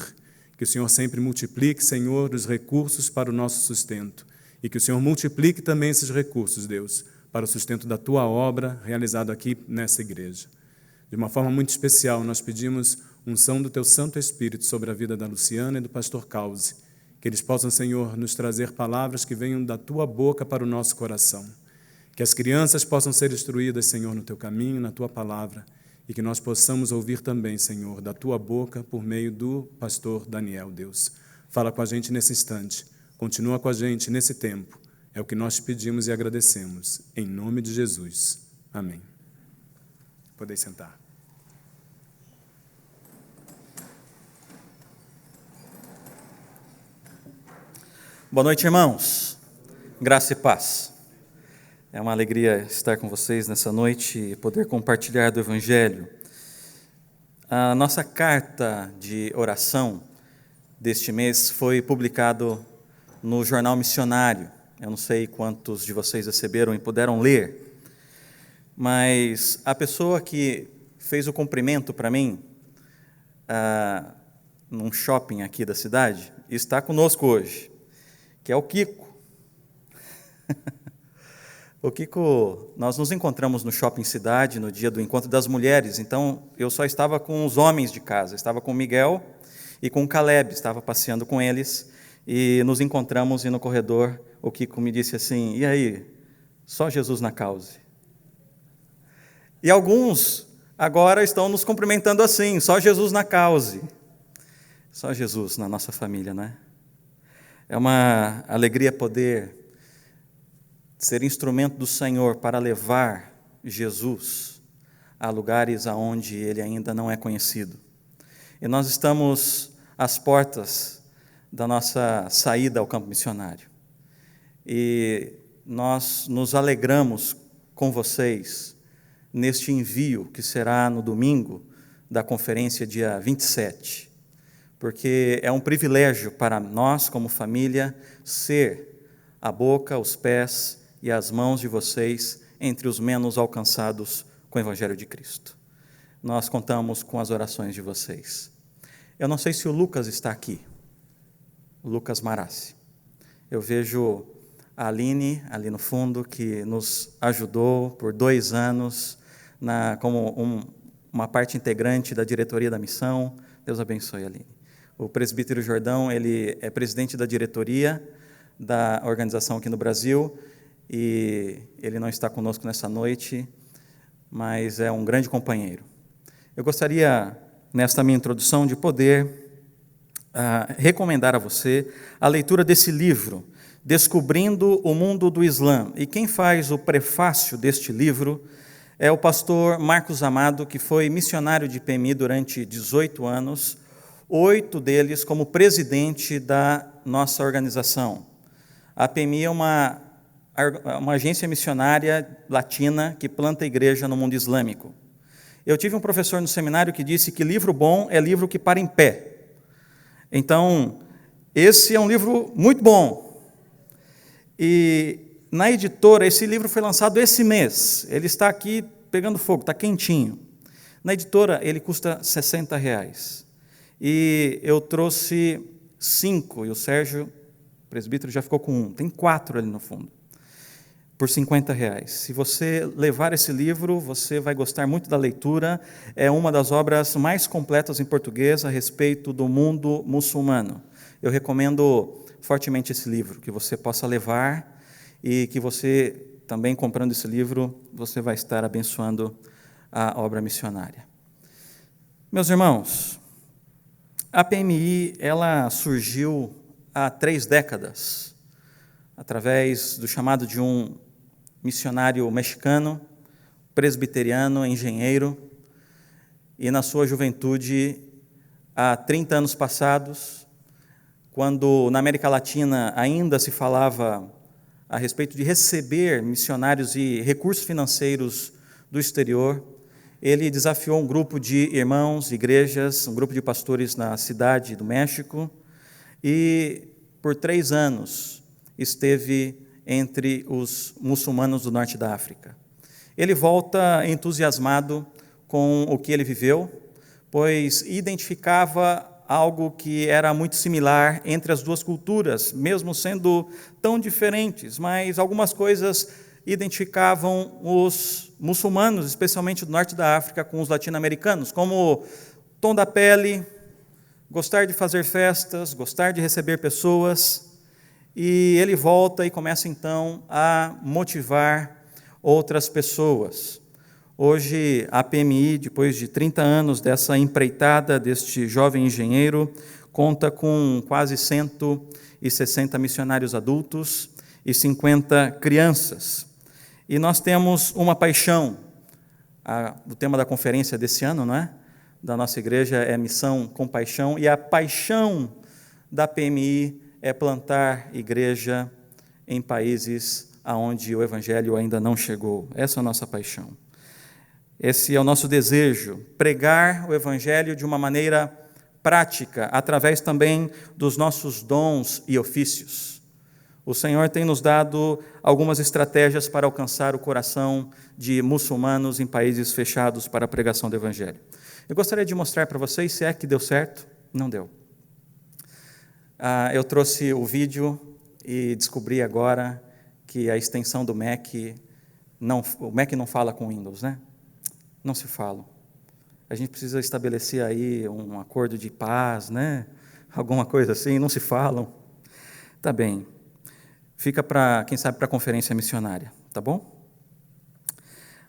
Que o Senhor sempre multiplique, Senhor, os recursos para o nosso sustento. E que o Senhor multiplique também esses recursos, Deus, para o sustento da Tua obra realizada aqui nessa igreja. De uma forma muito especial, nós pedimos unção do Teu Santo Espírito sobre a vida da Luciana e do pastor Causi. Que eles possam, Senhor, nos trazer palavras que venham da Tua boca para o nosso coração. Que as crianças possam ser instruídas, Senhor, no Teu caminho, na Tua palavra. E que nós possamos ouvir também, Senhor, da Tua boca por meio do pastor Daniel, Deus. Fala com a gente nesse instante. Continua com a gente nesse tempo. É o que nós te pedimos e agradecemos. Em nome de Jesus. Amém. Podem sentar. Boa noite, irmãos. Graça e paz. É uma alegria estar com vocês nessa noite e poder compartilhar do Evangelho. A nossa carta de oração deste mês foi publicado no Jornal Missionário. Eu não sei quantos de vocês receberam e puderam ler, mas a pessoa que fez o cumprimento para mim, num shopping aqui da cidade, está conosco hoje, que é o Kiko. O Kiko, nós nos encontramos no Shopping Cidade no dia do Encontro das Mulheres, então eu só estava com os homens de casa, estava com o Miguel e com o Caleb, estava passeando com eles e nos encontramos e no corredor o Kiko me disse assim, e aí, só Jesus na causa? E alguns agora estão nos cumprimentando assim, só Jesus na causa. Só Jesus na nossa família, não é? É uma alegria poder ser instrumento do Senhor para levar Jesus a lugares aonde Ele ainda não é conhecido. E nós estamos às portas da nossa saída ao campo missionário. E nós nos alegramos com vocês neste envio que será no domingo da conferência dia 27, porque é um privilégio para nós como família ser a boca, os pés e as mãos de vocês entre os menos alcançados com o Evangelho de Cristo. Nós contamos com as orações de vocês. Eu não sei se o Lucas está aqui, o Lucas Marassi. Eu vejo a Aline ali no fundo, que nos ajudou por 2 anos como uma parte integrante da diretoria da missão. Deus abençoe a Aline. O presbítero Jordão, ele é presidente da diretoria da organização aqui no Brasil, e ele não está conosco nessa noite, mas é um grande companheiro. Eu gostaria, nesta minha introdução, de poder recomendar a você a leitura desse livro, Descobrindo o Mundo do Islã. E quem faz o prefácio deste livro é o pastor Marcos Amado, que foi missionário de PMI durante 18 anos, 8 deles como presidente da nossa organização. A PMI é uma agência missionária latina que planta igreja no mundo islâmico. Eu tive um professor no seminário que disse que livro bom é livro que para em pé. Então, esse é um livro muito bom. E na editora, esse livro foi lançado esse mês. Ele está aqui pegando fogo, está quentinho. Na editora, ele custa R$60. E eu trouxe 5, e o Sérgio, presbítero, já ficou com 1. Tem 4 ali no fundo, por R$50. Se você levar esse livro, você vai gostar muito da leitura. É uma das obras mais completas em português a respeito do mundo muçulmano. Eu recomendo fortemente esse livro, que você possa levar e que você, também comprando esse livro, você vai estar abençoando a obra missionária. Meus irmãos, a PMI, ela surgiu há 3 décadas, através do chamado de um missionário mexicano, presbiteriano, engenheiro, e na sua juventude, há 30 anos passados, quando na América Latina ainda se falava a respeito de receber missionários e recursos financeiros do exterior, ele desafiou um grupo de irmãos, igrejas, um grupo de pastores na cidade do México, e por 3 anos esteve entre os muçulmanos do norte da África. Ele volta entusiasmado com o que ele viveu, pois identificava algo que era muito similar entre as duas culturas, mesmo sendo tão diferentes, mas algumas coisas identificavam os muçulmanos, especialmente do norte da África, com os latino-americanos, como tom da pele, gostar de fazer festas, gostar de receber pessoas, e ele volta e começa então a motivar outras pessoas. Hoje, a PMI, depois de 30 anos dessa empreitada deste jovem engenheiro, conta com quase 160 missionários adultos e 50 crianças. E nós temos uma paixão, o tema da conferência desse ano, não é? Da nossa igreja é Missão com Paixão, e a paixão da PMI é plantar igreja em países onde o Evangelho ainda não chegou. Essa é a nossa paixão. Esse é o nosso desejo, pregar o Evangelho de uma maneira prática, através também dos nossos dons e ofícios. O Senhor tem nos dado algumas estratégias para alcançar o coração de muçulmanos em países fechados para a pregação do Evangelho. Eu gostaria de mostrar para vocês se é que deu certo. Não deu. Eu trouxe o vídeo e descobri agora que a extensão do Mac, o Mac não fala com Windows, né? Não se falam. A gente precisa estabelecer aí um acordo de paz, né? Alguma coisa assim, não se falam. Tá bem. Fica para, quem sabe, para a conferência missionária, tá bom?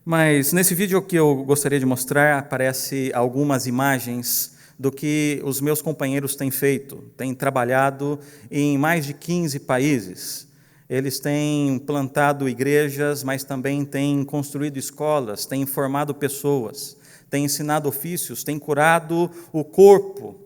Mas nesse vídeo que eu gostaria de mostrar, aparece algumas imagens do que os meus companheiros têm feito. Têm trabalhado em mais de 15 países. Eles têm plantado igrejas, mas também têm construído escolas, têm formado pessoas, têm ensinado ofícios, têm curado o corpo.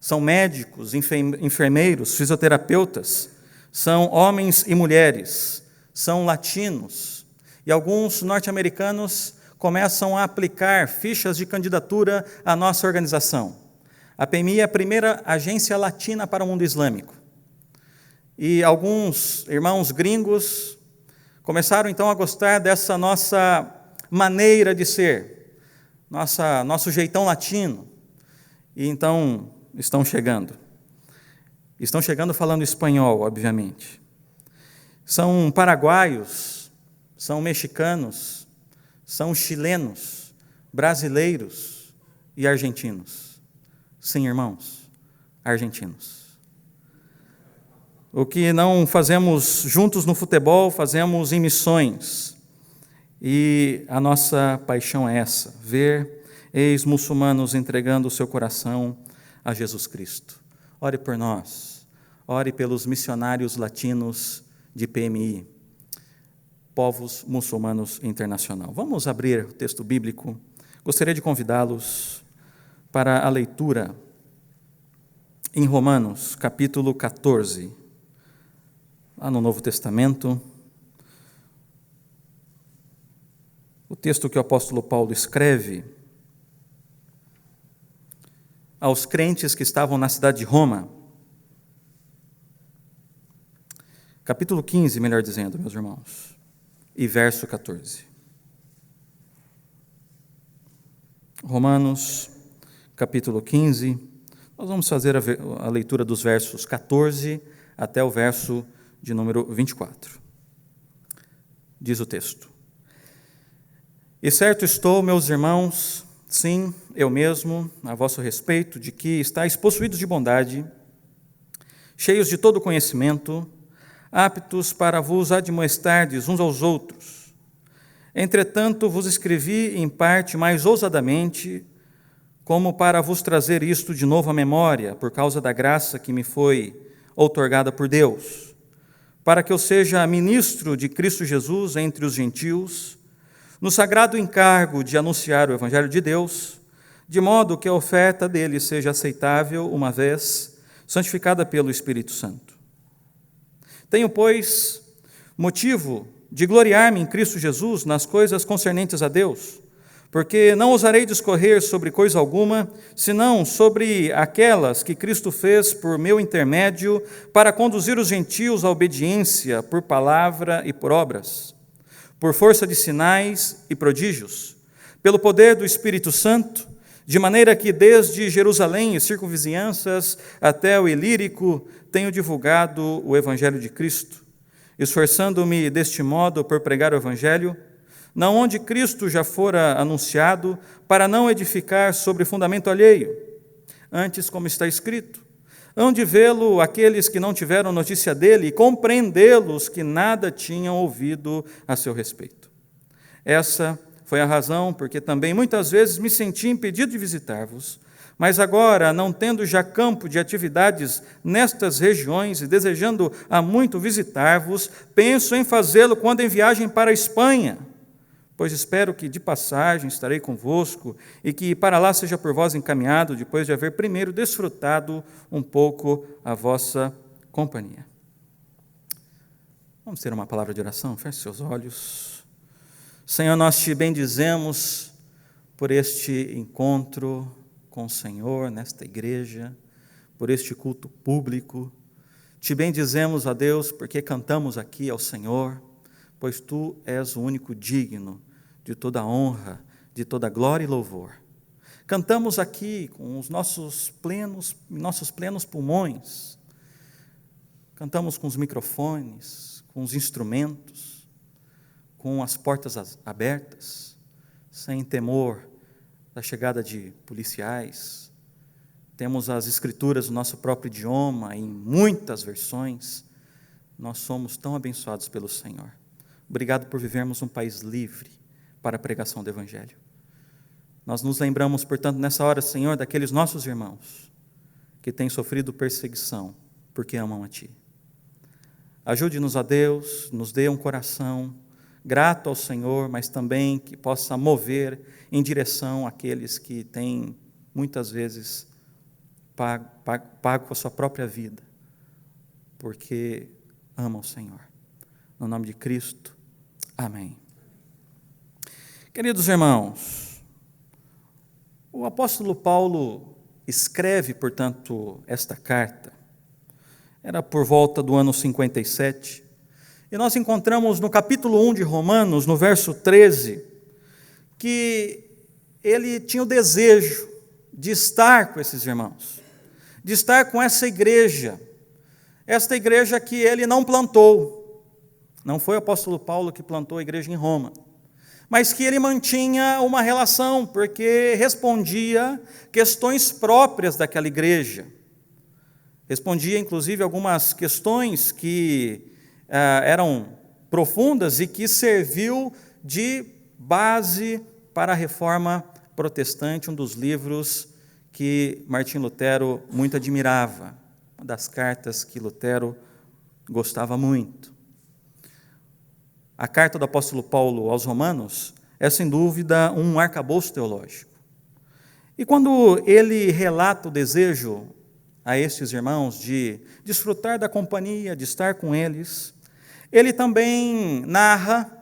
São médicos, enfermeiros, fisioterapeutas, são homens e mulheres, são latinos. E alguns norte-americanos começam a aplicar fichas de candidatura à nossa organização. A PMI é a primeira agência latina para o mundo islâmico. E alguns irmãos gringos começaram então a gostar dessa nossa maneira de ser, nosso jeitão latino. E então estão chegando. Estão chegando falando espanhol, obviamente. São paraguaios, são mexicanos, são chilenos, brasileiros e argentinos. Sim, irmãos, argentinos. O que não fazemos juntos no futebol, fazemos em missões. E a nossa paixão é essa, ver ex-muçulmanos entregando o seu coração a Jesus Cristo. Ore por nós, ore pelos missionários latinos de PMI, Povos Muçulmanos Internacional. Vamos abrir o texto bíblico. Gostaria de convidá-los para a leitura em Romanos, capítulo 14. Lá no Novo Testamento, o texto que o apóstolo Paulo escreve aos crentes que estavam na cidade de Roma. Capítulo 15, melhor dizendo, meus irmãos, e verso 14. Romanos, capítulo 15, nós vamos fazer a leitura dos versos 14 até o verso de número 24. Diz o texto: E certo estou, meus irmãos, sim, eu mesmo, a vosso respeito, de que estáis possuídos de bondade, cheios de todo conhecimento, aptos para vos admoestardes uns aos outros. Entretanto, vos escrevi em parte mais ousadamente, como para vos trazer isto de novo à memória, por causa da graça que me foi outorgada por Deus, para que eu seja ministro de Cristo Jesus entre os gentios, no sagrado encargo de anunciar o Evangelho de Deus, de modo que a oferta dele seja aceitável, uma vez santificada pelo Espírito Santo. Tenho, pois, motivo de gloriar-me em Cristo Jesus nas coisas concernentes a Deus, porque não ousarei discorrer sobre coisa alguma, senão sobre aquelas que Cristo fez por meu intermédio para conduzir os gentios à obediência por palavra e por obras, por força de sinais e prodígios, pelo poder do Espírito Santo, De maneira que desde Jerusalém e circunvizinhanças até o Ilírico tenho divulgado o Evangelho de Cristo, esforçando-me deste modo por pregar o Evangelho, não onde Cristo já fora anunciado, para não edificar sobre fundamento alheio. Antes, como está escrito, hão de vê-lo aqueles que não tiveram notícia dele e compreendê-los que nada tinham ouvido a seu respeito. Essa foi a razão porque também muitas vezes me senti impedido de visitar-vos, mas agora, não tendo já campo de atividades nestas regiões e desejando há muito visitar-vos, penso em fazê-lo quando em viagem para a Espanha, pois espero que de passagem estarei convosco e que para lá seja por vós encaminhado, depois de haver primeiro desfrutado um pouco a vossa companhia. Vamos ter uma palavra de oração? Feche seus olhos. Senhor, nós te bendizemos por este encontro com o Senhor nesta igreja, por este culto público. Te bendizemos, ó Deus, porque cantamos aqui ao Senhor, pois Tu és o único digno de toda honra, de toda glória e louvor. Cantamos aqui com os nossos plenos pulmões, cantamos com os microfones, com os instrumentos, com as portas abertas, sem temor da chegada de policiais. Temos as escrituras no nosso próprio idioma, em muitas versões. Nós somos tão abençoados pelo Senhor. Obrigado por vivermos um país livre para a pregação do Evangelho. Nós nos lembramos, portanto, nessa hora, Senhor, daqueles nossos irmãos que têm sofrido perseguição porque amam a Ti. Ajude-nos, ó Deus, nos dê um coração grato ao Senhor, mas também que possa mover em direção àqueles que têm, muitas vezes, pago com a sua própria vida, porque amam o Senhor. No nome de Cristo, amém. Queridos irmãos, o apóstolo Paulo escreve, portanto, esta carta. Era por volta do ano 57, e nós encontramos no capítulo 1 de Romanos, no verso 13, que ele tinha o desejo de estar com esses irmãos, de estar com essa igreja, esta igreja que ele não plantou. Não foi o apóstolo Paulo que plantou a igreja em Roma, mas que ele mantinha uma relação, porque respondia questões próprias daquela igreja. Respondia, inclusive, algumas questões que eram profundas e que serviu de base para a Reforma Protestante, um dos livros que Martim Lutero muito admirava, uma das cartas que Lutero gostava muito. A carta do apóstolo Paulo aos Romanos é, sem dúvida, um arcabouço teológico. E quando ele relata o desejo a estes irmãos de desfrutar da companhia, de estar com eles, ele também narra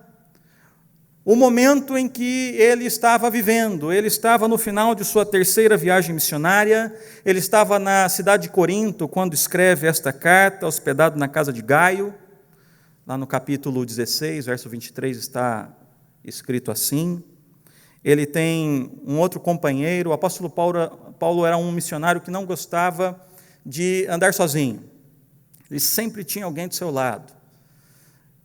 o momento em que ele estava vivendo. Ele estava no final de sua terceira viagem missionária, ele estava na cidade de Corinto, quando escreve esta carta, hospedado na casa de Gaio. Lá no capítulo 16, verso 23, está escrito assim. Ele tem um outro companheiro. O apóstolo Paulo era um missionário que não gostava de andar sozinho. Ele sempre tinha alguém do seu lado.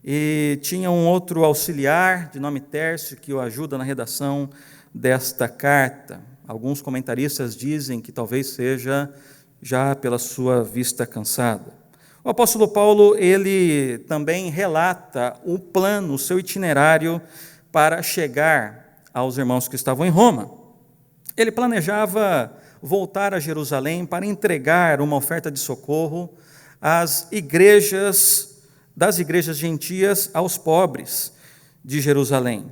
E tinha um outro auxiliar, de nome Tércio, que o ajuda na redação desta carta. Alguns comentaristas dizem que talvez seja já pela sua vista cansada. O apóstolo Paulo, ele também relata o plano, o seu itinerário para chegar aos irmãos que estavam em Roma. Ele planejava voltar a Jerusalém para entregar uma oferta de socorro às igrejas, das igrejas gentias aos pobres de Jerusalém.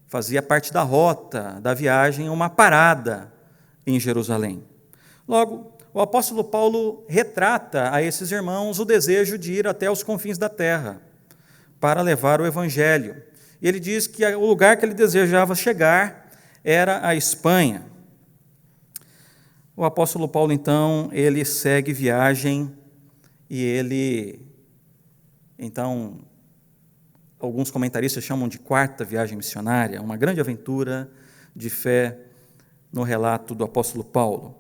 Fazia parte da rota da viagem uma parada em Jerusalém. Logo, o apóstolo Paulo retrata a esses irmãos o desejo de ir até os confins da terra para levar o evangelho. E ele diz que o lugar que ele desejava chegar era a Espanha. O apóstolo Paulo, então, ele segue viagem e ele, então, alguns comentaristas chamam de quarta viagem missionária, uma grande aventura de fé no relato do apóstolo Paulo.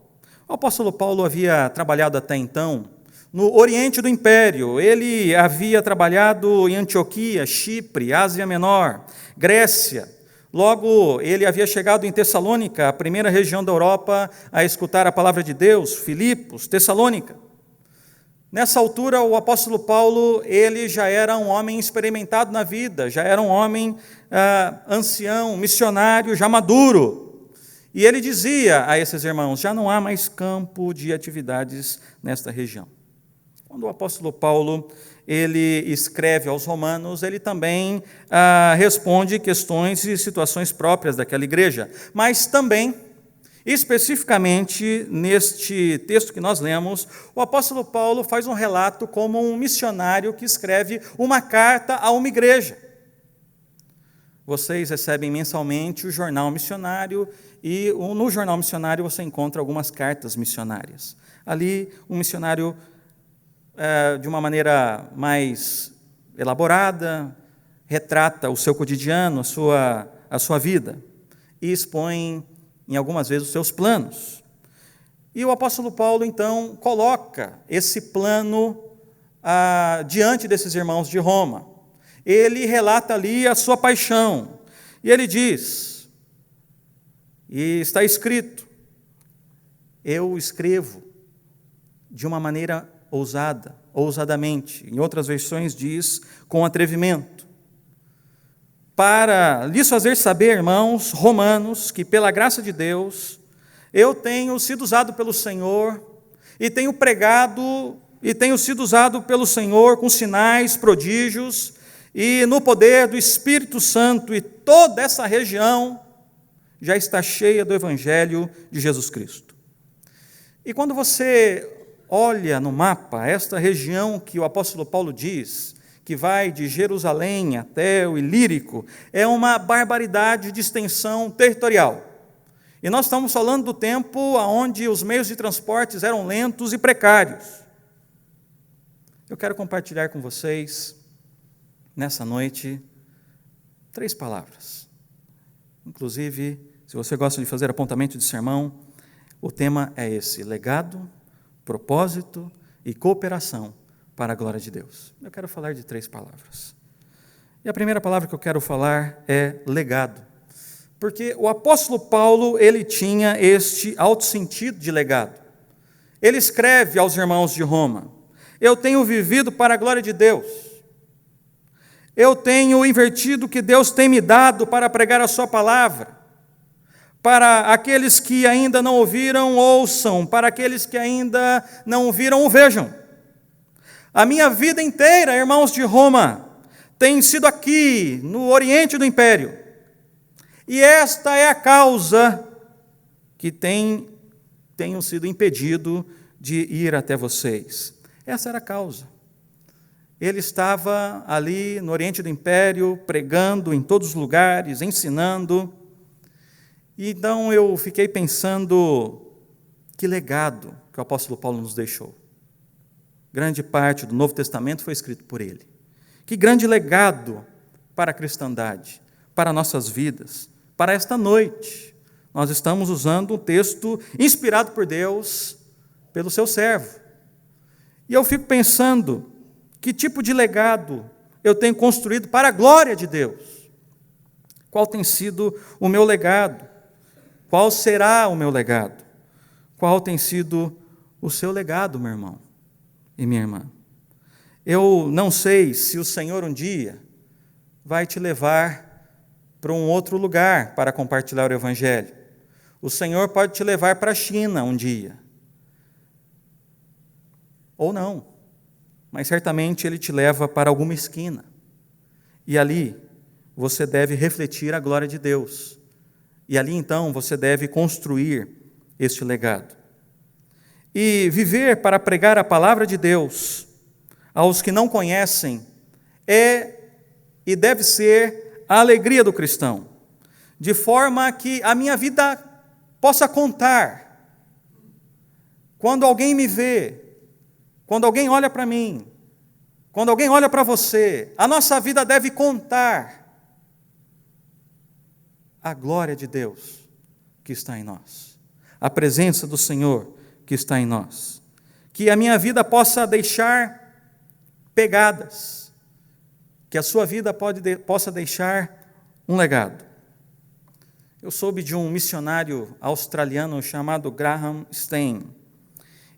O apóstolo Paulo havia trabalhado até então no Oriente do Império. Ele havia trabalhado em Antioquia, Chipre, Ásia Menor, Grécia. Logo, ele havia chegado em Tessalônica, a primeira região da Europa a escutar a palavra de Deus, Filipos, Tessalônica. Nessa altura, o apóstolo Paulo, ele já era um homem experimentado na vida, já era um homem ancião, missionário, já maduro. E ele dizia a esses irmãos, já não há mais campo de atividades nesta região. Quando o apóstolo Paulo ele escreve aos romanos, ele também responde questões e situações próprias daquela igreja, mas também, especificamente neste texto que nós lemos, o apóstolo Paulo faz um relato como um missionário que escreve uma carta a uma igreja. Vocês recebem mensalmente o jornal missionário e no jornal missionário você encontra algumas cartas missionárias. Ali, um missionário de uma maneira mais elaborada, retrata o seu cotidiano, a sua vida, e expõe, em algumas vezes, os seus planos. E o apóstolo Paulo, então, coloca esse plano diante desses irmãos de Roma. Ele relata ali a sua paixão, e ele diz, e está escrito, eu escrevo de uma maneira ousadamente, em outras versões diz, com atrevimento, para lhes fazer saber, irmãos romanos, que pela graça de Deus, eu tenho sido usado pelo Senhor, e tenho pregado, e tenho sido usado pelo Senhor com sinais, prodígios, e no poder do Espírito Santo, e toda essa região já está cheia do Evangelho de Jesus Cristo. E quando você olha no mapa esta região que o apóstolo Paulo diz, que vai de Jerusalém até o Ilírico, é uma barbaridade de extensão territorial. E nós estamos falando do tempo onde os meios de transportes eram lentos e precários. Eu quero compartilhar com vocês, nessa noite, 3 palavras. Inclusive, se você gosta de fazer apontamento de sermão, o tema é esse: legado, propósito e cooperação para a glória de Deus. Eu quero falar de 3 palavras. E a primeira palavra que eu quero falar é legado. Porque o apóstolo Paulo, ele tinha este alto sentido de legado. Ele escreve aos irmãos de Roma, eu tenho vivido para a glória de Deus. Eu tenho invertido o que Deus tem me dado para pregar a sua palavra. Para aqueles que ainda não ouviram, ouçam. Para aqueles que ainda não viram, o vejam. A minha vida inteira, irmãos de Roma, tem sido aqui, no Oriente do Império. E esta é a causa que tenho sido impedido de ir até vocês. Essa era a causa. Ele estava ali no Oriente do Império, pregando em todos os lugares, ensinando. E então eu fiquei pensando, que legado que o apóstolo Paulo nos deixou. Grande parte do Novo Testamento foi escrito por ele. Que grande legado para a cristandade, para nossas vidas, para esta noite. Nós estamos usando um texto inspirado por Deus, pelo seu servo. E eu fico pensando, que tipo de legado eu tenho construído para a glória de Deus? Qual tem sido o meu legado? Qual será o meu legado? Qual tem sido o seu legado, meu irmão e minha irmã? Eu não sei se o Senhor um dia vai te levar para um outro lugar para compartilhar o Evangelho. O Senhor pode te levar para a China um dia. Ou não. Mas certamente Ele te leva para alguma esquina. E ali você deve refletir a glória de Deus. E ali, então, você deve construir este legado. E viver para pregar a palavra de Deus aos que não conhecem é e deve ser a alegria do cristão, de forma que a minha vida possa contar. Quando alguém me vê, quando alguém olha para mim, quando alguém olha para você, a nossa vida deve contar a glória de Deus, que está em nós, a presença do Senhor que está em nós. Que a minha vida possa deixar pegadas, que a sua vida possa deixar um legado. Eu soube de um missionário australiano chamado Graham Stein.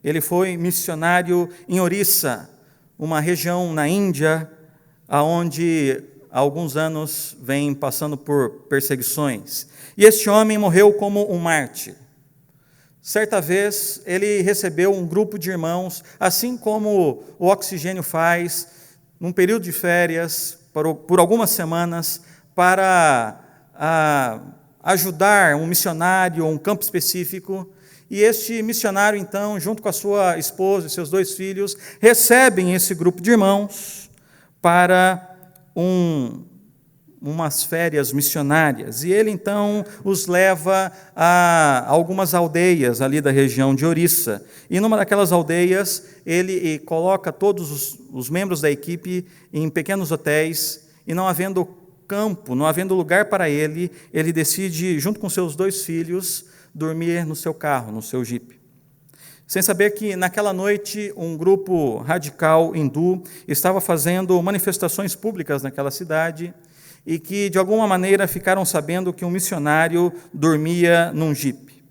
Ele foi missionário em Orissa, uma região na Índia, onde há alguns anos vem passando por perseguições. E este homem morreu como um mártir. Certa vez, ele recebeu um grupo de irmãos, assim como o Oxigênio faz, num período de férias, por algumas semanas, para ajudar um missionário ou um campo específico. E este missionário, então, junto com a sua esposa e seus 2 filhos, recebem esse grupo de irmãos para umas férias missionárias. E ele, então, os leva a algumas aldeias ali da região de Orissa. E numa daquelas aldeias, ele coloca todos os membros da equipe em pequenos hotéis, e não havendo campo, não havendo lugar para ele decide, junto com seus 2 filhos, dormir no seu carro, no seu jipe. Sem saber que, naquela noite, um grupo radical hindu estava fazendo manifestações públicas naquela cidade e que, de alguma maneira, ficaram sabendo que um missionário dormia num jipe.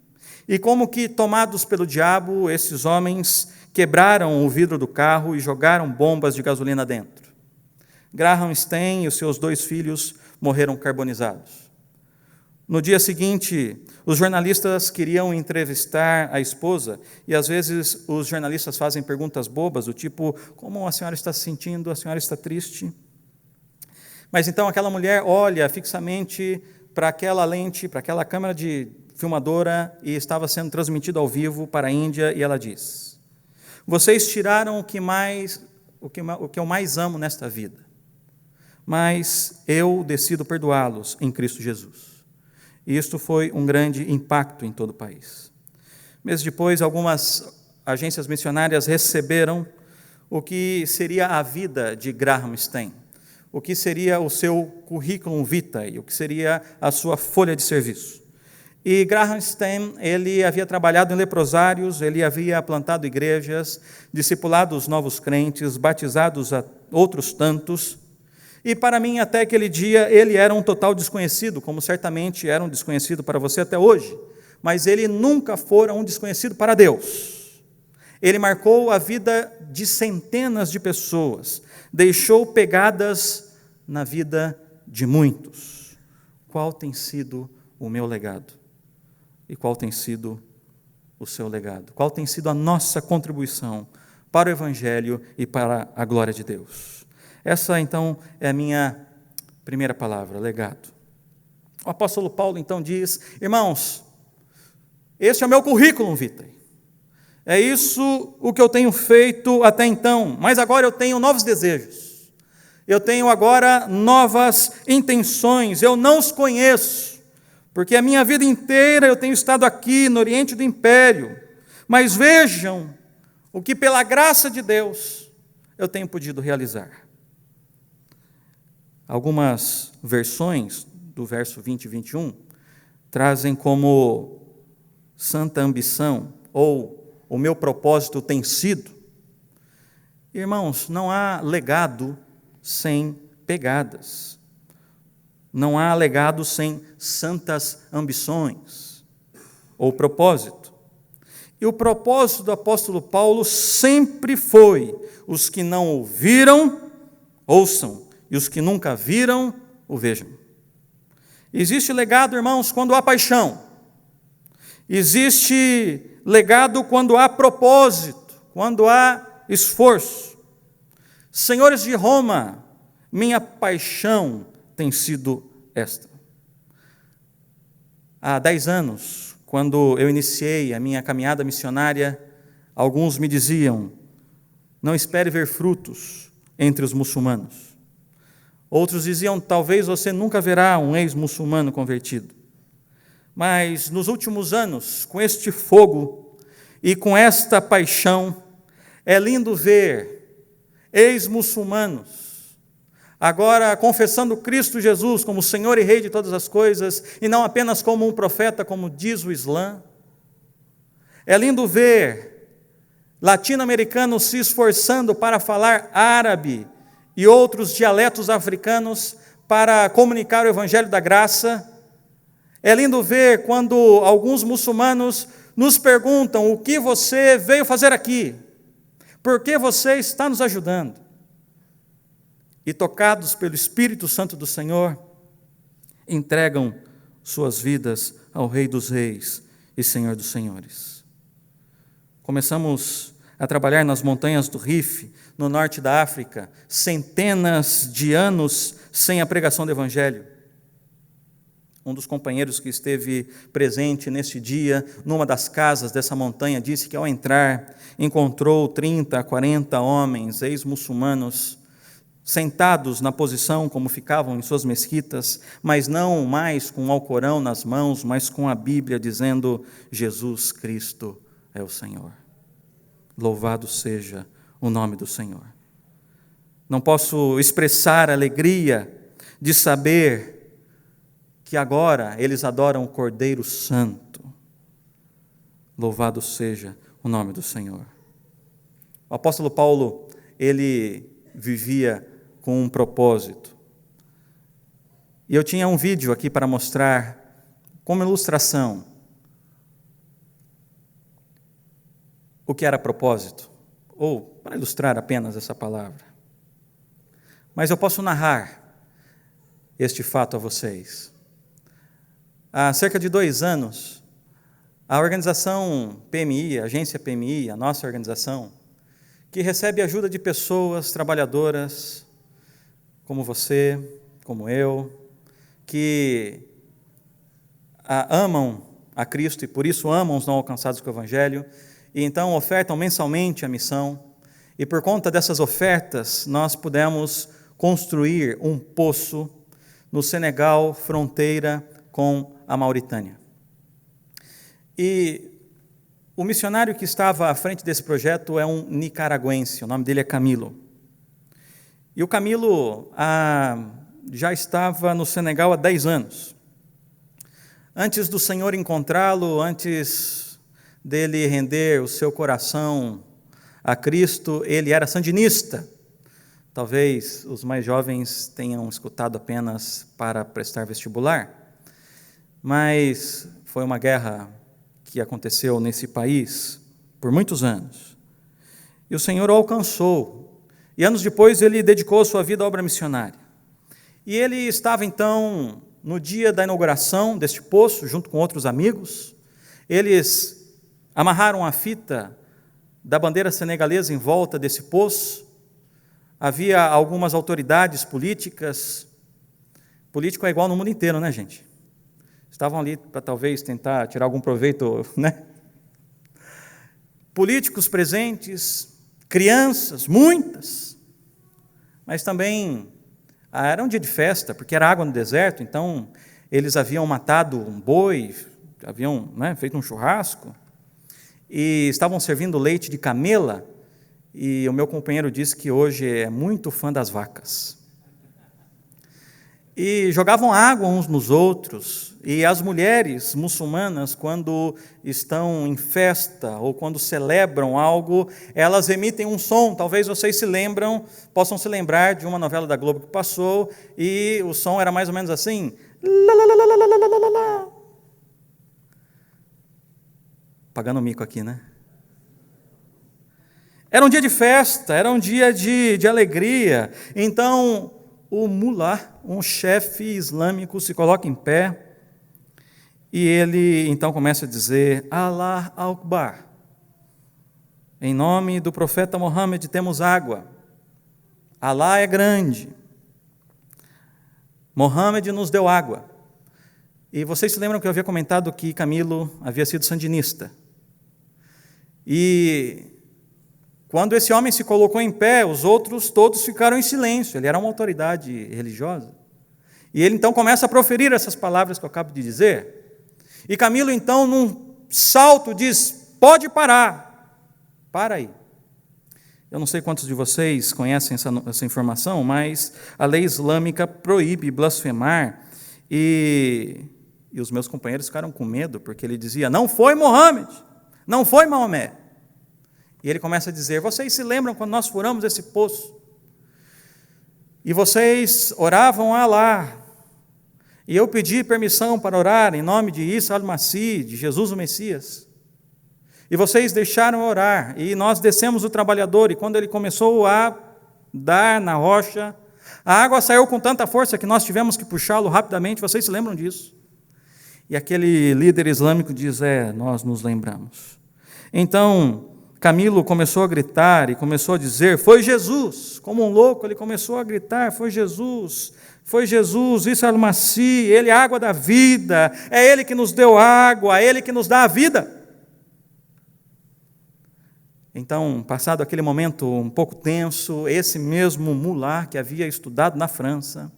E como que, tomados pelo diabo, esses homens quebraram o vidro do carro e jogaram bombas de gasolina dentro. Graham Stein e os seus 2 filhos morreram carbonizados. No dia seguinte, os jornalistas queriam entrevistar a esposa, e às vezes os jornalistas fazem perguntas bobas, do tipo, como a senhora está se sentindo? A senhora está triste? Mas então aquela mulher olha fixamente para aquela lente, para aquela câmera de filmadora, e estava sendo transmitido ao vivo para a Índia, e ela diz: vocês tiraram o que eu mais amo nesta vida, mas eu decido perdoá-los em Cristo Jesus. E isto foi um grande impacto em todo o país. Meses depois, algumas agências missionárias receberam o que seria a vida de Graham Stein, o que seria o seu currículum vitae, o que seria a sua folha de serviço. E Graham Stein, ele havia trabalhado em leprosários, ele havia plantado igrejas, discipulado os novos crentes, batizados a outros tantos. E para mim, até aquele dia, ele era um total desconhecido, como certamente era um desconhecido para você até hoje, mas ele nunca fora um desconhecido para Deus. Ele marcou a vida de centenas de pessoas, deixou pegadas na vida de muitos. Qual tem sido o meu legado? E qual tem sido o seu legado? Qual tem sido a nossa contribuição para o Evangelho e para a glória de Deus? Essa, então, é a minha primeira palavra, legado. O apóstolo Paulo, então, diz: irmãos, este é o meu currículo vitae. É isso o que eu tenho feito até então, mas agora eu tenho novos desejos. Eu tenho agora novas intenções. Eu não os conheço, porque a minha vida inteira eu tenho estado aqui no Oriente do Império. Mas vejam o que, pela graça de Deus, eu tenho podido realizar. Algumas versões do verso 20 e 21 trazem como santa ambição, ou o meu propósito tem sido. Irmãos, não há legado sem pegadas. Não há legado sem santas ambições ou propósito. E o propósito do apóstolo Paulo sempre foi: os que não ouviram, ouçam, e os que nunca viram, o vejam. Existe legado, irmãos, quando há paixão. Existe legado quando há propósito, quando há esforço. Senhores de Roma, minha paixão tem sido esta. Há 10 anos, quando eu iniciei a minha caminhada missionária, alguns me diziam: não espere ver frutos entre os muçulmanos. Outros diziam: talvez você nunca verá um ex-muçulmano convertido. Mas nos últimos anos, com este fogo e com esta paixão, é lindo ver ex-muçulmanos agora confessando Cristo Jesus como Senhor e Rei de todas as coisas, e não apenas como um profeta, como diz o Islã. É lindo ver latino-americanos se esforçando para falar árabe e outros dialetos africanos para comunicar o Evangelho da Graça. É lindo ver quando alguns muçulmanos nos perguntam: o que você veio fazer aqui? Por que você está nos ajudando? E tocados pelo Espírito Santo do Senhor, entregam suas vidas ao Rei dos Reis e Senhor dos Senhores. Começamos a trabalhar nas montanhas do Rif, no norte da África, centenas de anos sem a pregação do Evangelho. Um dos companheiros que esteve presente neste dia, numa das casas dessa montanha, disse que ao entrar, encontrou 30, 40 homens, ex-muçulmanos, sentados na posição como ficavam em suas mesquitas, mas não mais com o Alcorão nas mãos, mas com a Bíblia, dizendo: Jesus Cristo é o Senhor. Louvado seja o nome do Senhor. Não posso expressar a alegria de saber que agora eles adoram o Cordeiro Santo. Louvado seja o nome do Senhor. O apóstolo Paulo, ele vivia com um propósito. E eu tinha um vídeo aqui para mostrar, como ilustração, o que era propósito, ou para ilustrar apenas essa palavra. Mas eu posso narrar este fato a vocês. Há cerca de 2 anos, a organização PMI, a agência PMI, a nossa organização, que recebe ajuda de pessoas trabalhadoras, como você, como eu, que amam a Cristo e por isso amam os não alcançados com o Evangelho, e então ofertam mensalmente a missão, e por conta dessas ofertas nós pudemos construir um poço no Senegal, fronteira com a Mauritânia. E o missionário que estava à frente desse projeto é um nicaragüense, o nome dele é Camilo. E o Camilo já estava no Senegal há 10 anos. Antes do Senhor encontrá-lo, antes dele render o seu coração a Cristo, ele era sandinista. Talvez os mais jovens tenham escutado apenas para prestar vestibular, mas foi uma guerra que aconteceu nesse país por muitos anos. E o Senhor o alcançou. E anos depois ele dedicou sua vida à obra missionária. E ele estava então no dia da inauguração deste poço, junto com outros amigos. Eles amarraram a fita da bandeira senegalesa em volta desse poço. Havia algumas autoridades políticas. Político é igual no mundo inteiro, né, gente? Estavam ali para talvez tentar tirar algum proveito, né? Políticos presentes, crianças, muitas, mas também era um dia de festa, porque era água no deserto, então eles haviam matado um boi, haviam feito um churrasco, e estavam servindo leite de camela, e o meu companheiro disse que hoje é muito fã das vacas. E jogavam água uns nos outros, e as mulheres muçulmanas, quando estão em festa ou quando celebram algo, elas emitem um som. Talvez vocês possam se lembrar de uma novela da Globo que passou, e o som era mais ou menos assim. Pagando mico aqui, né? Era um dia de festa, era um dia de alegria. Então, o mulá, um chefe islâmico, se coloca em pé e ele então começa a dizer: Allah Akbar, em nome do profeta Mohammed temos água, Allah é grande, Mohammed nos deu água. E vocês se lembram que eu havia comentado que Camilo havia sido sandinista, e quando esse homem se colocou em pé, os outros todos ficaram em silêncio. Ele era uma autoridade religiosa. E ele então começa a proferir essas palavras que eu acabo de dizer. E Camilo então, num salto, diz: pode parar. Para aí. Eu não sei quantos de vocês conhecem essa informação, mas a lei islâmica proíbe blasfemar, e os meus companheiros ficaram com medo, porque ele dizia, não foi Mohammed, não foi Maomé. E ele começa a dizer, vocês se lembram quando nós furamos esse poço? E vocês oravam a Alá, e eu pedi permissão para orar em nome de Isa al-Masih, de Jesus o Messias. E vocês deixaram orar, e nós descemos o trabalhador, e quando ele começou a dar na rocha, a água saiu com tanta força que nós tivemos que puxá-lo rapidamente, vocês se lembram disso? E aquele líder islâmico diz, nós nos lembramos. Então, Camilo começou a gritar e começou a dizer, foi Jesus, como um louco, ele começou a gritar, foi Jesus, isso é al-Masih, ele é a água da vida, é ele que nos deu água, é ele que nos dá a vida. Então, passado aquele momento um pouco tenso, esse mesmo mulá que havia estudado na França,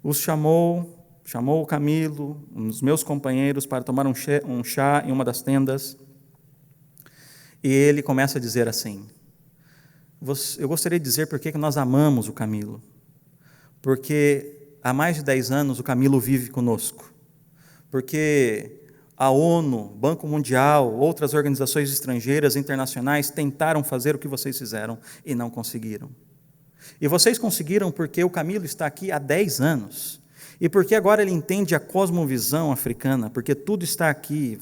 os chamou o Camilo, os meus companheiros, para tomar um chá em uma das tendas, e ele começa a dizer assim, eu gostaria de dizer por que nós amamos o Camilo, porque há mais de 10 anos o Camilo vive conosco, porque a ONU, Banco Mundial, outras organizações estrangeiras, internacionais, tentaram fazer o que vocês fizeram e não conseguiram. E vocês conseguiram porque o Camilo está aqui há 10 anos. E porque agora ele entende a cosmovisão africana, porque tudo está aqui,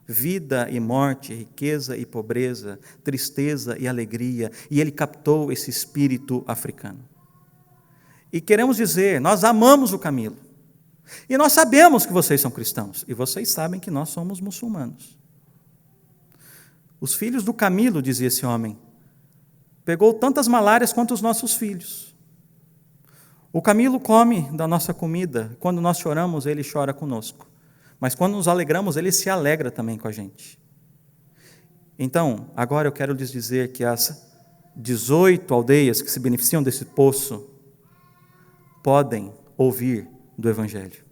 vida e morte, riqueza e pobreza, tristeza e alegria, e ele captou esse espírito africano. E queremos dizer, nós amamos o Camilo. E nós sabemos que vocês são cristãos, e vocês sabem que nós somos muçulmanos. Os filhos do Camilo, dizia esse homem, pegou tantas malárias quanto os nossos filhos. O Camilo come da nossa comida, quando nós choramos, ele chora conosco. Mas quando nos alegramos, ele se alegra também com a gente. Então, agora eu quero lhes dizer que as 18 aldeias que se beneficiam desse poço podem ouvir do Evangelho.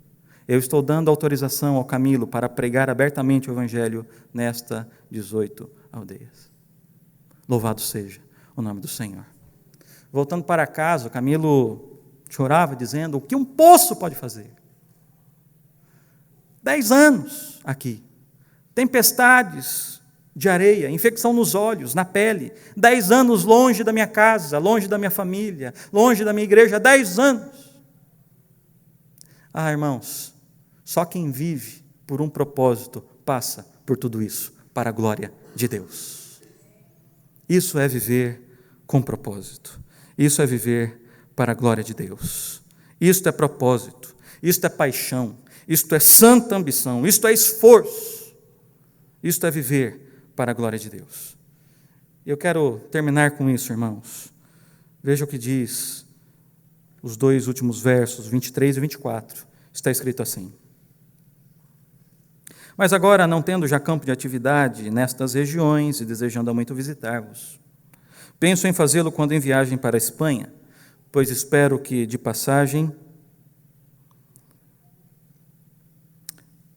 Eu estou dando autorização ao Camilo para pregar abertamente o Evangelho nestas 18 aldeias. Louvado seja o nome do Senhor. Voltando para casa, o Camilo chorava dizendo, o que um poço pode fazer? 10 anos aqui, tempestades de areia, infecção nos olhos, na pele, 10 anos longe da minha casa, longe da minha família, longe da minha igreja, 10 anos. Irmãos, só quem vive por um propósito passa por tudo isso, para a glória de Deus. Isso é viver com propósito. Isso é viver para a glória de Deus. Isto é propósito, isto é paixão, isto é santa ambição, isto é esforço. Isto é viver para a glória de Deus. Eu quero terminar com isso, irmãos. Veja o que diz os 2 últimos versos, 23 e 24, está escrito assim. Mas agora, não tendo já campo de atividade nestas regiões e desejando muito visitar-vos, penso em fazê-lo quando em viagem para a Espanha, pois espero que, de passagem,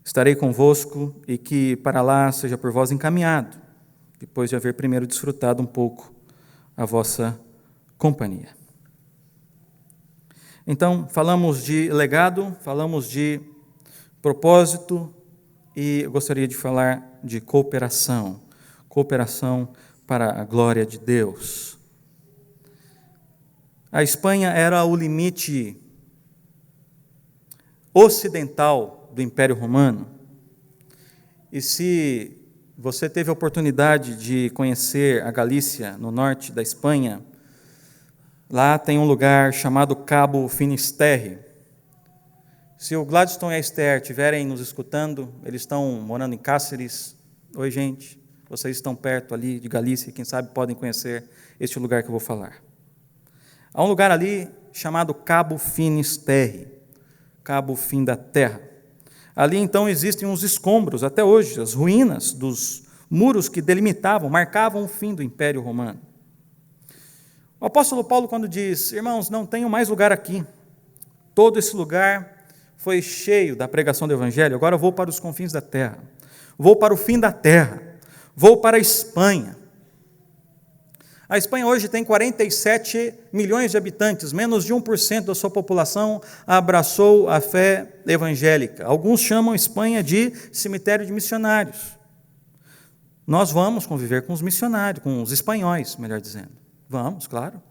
estarei convosco e que para lá seja por vós encaminhado, depois de haver primeiro desfrutado um pouco a vossa companhia. Então, falamos de legado, falamos de propósito e eu gostaria de falar de cooperação. Cooperação para a glória de Deus. A Espanha era o limite ocidental do Império Romano. E se você teve a oportunidade de conhecer a Galícia, no norte da Espanha, lá tem um lugar chamado Cabo Finisterre. Se o Gladstone e a Esther estiverem nos escutando, eles estão morando em Cáceres. Oi, gente, vocês estão perto ali de Galícia, quem sabe podem conhecer este lugar que eu vou falar. Há um lugar ali chamado Cabo Finisterre, Cabo Fim da Terra. Ali então existem uns escombros, até hoje, as ruínas dos muros que delimitavam, marcavam o fim do Império Romano. O apóstolo Paulo, quando diz, irmãos, não tenho mais lugar aqui, todo esse lugar foi cheio da pregação do Evangelho, agora eu vou para os confins da terra, vou para o fim da terra, vou para a Espanha. A Espanha hoje tem 47 milhões de habitantes, menos de 1% da sua população abraçou a fé evangélica. Alguns chamam a Espanha de cemitério de missionários. Nós vamos conviver com os missionários, com os espanhóis, melhor dizendo. Vamos, claro.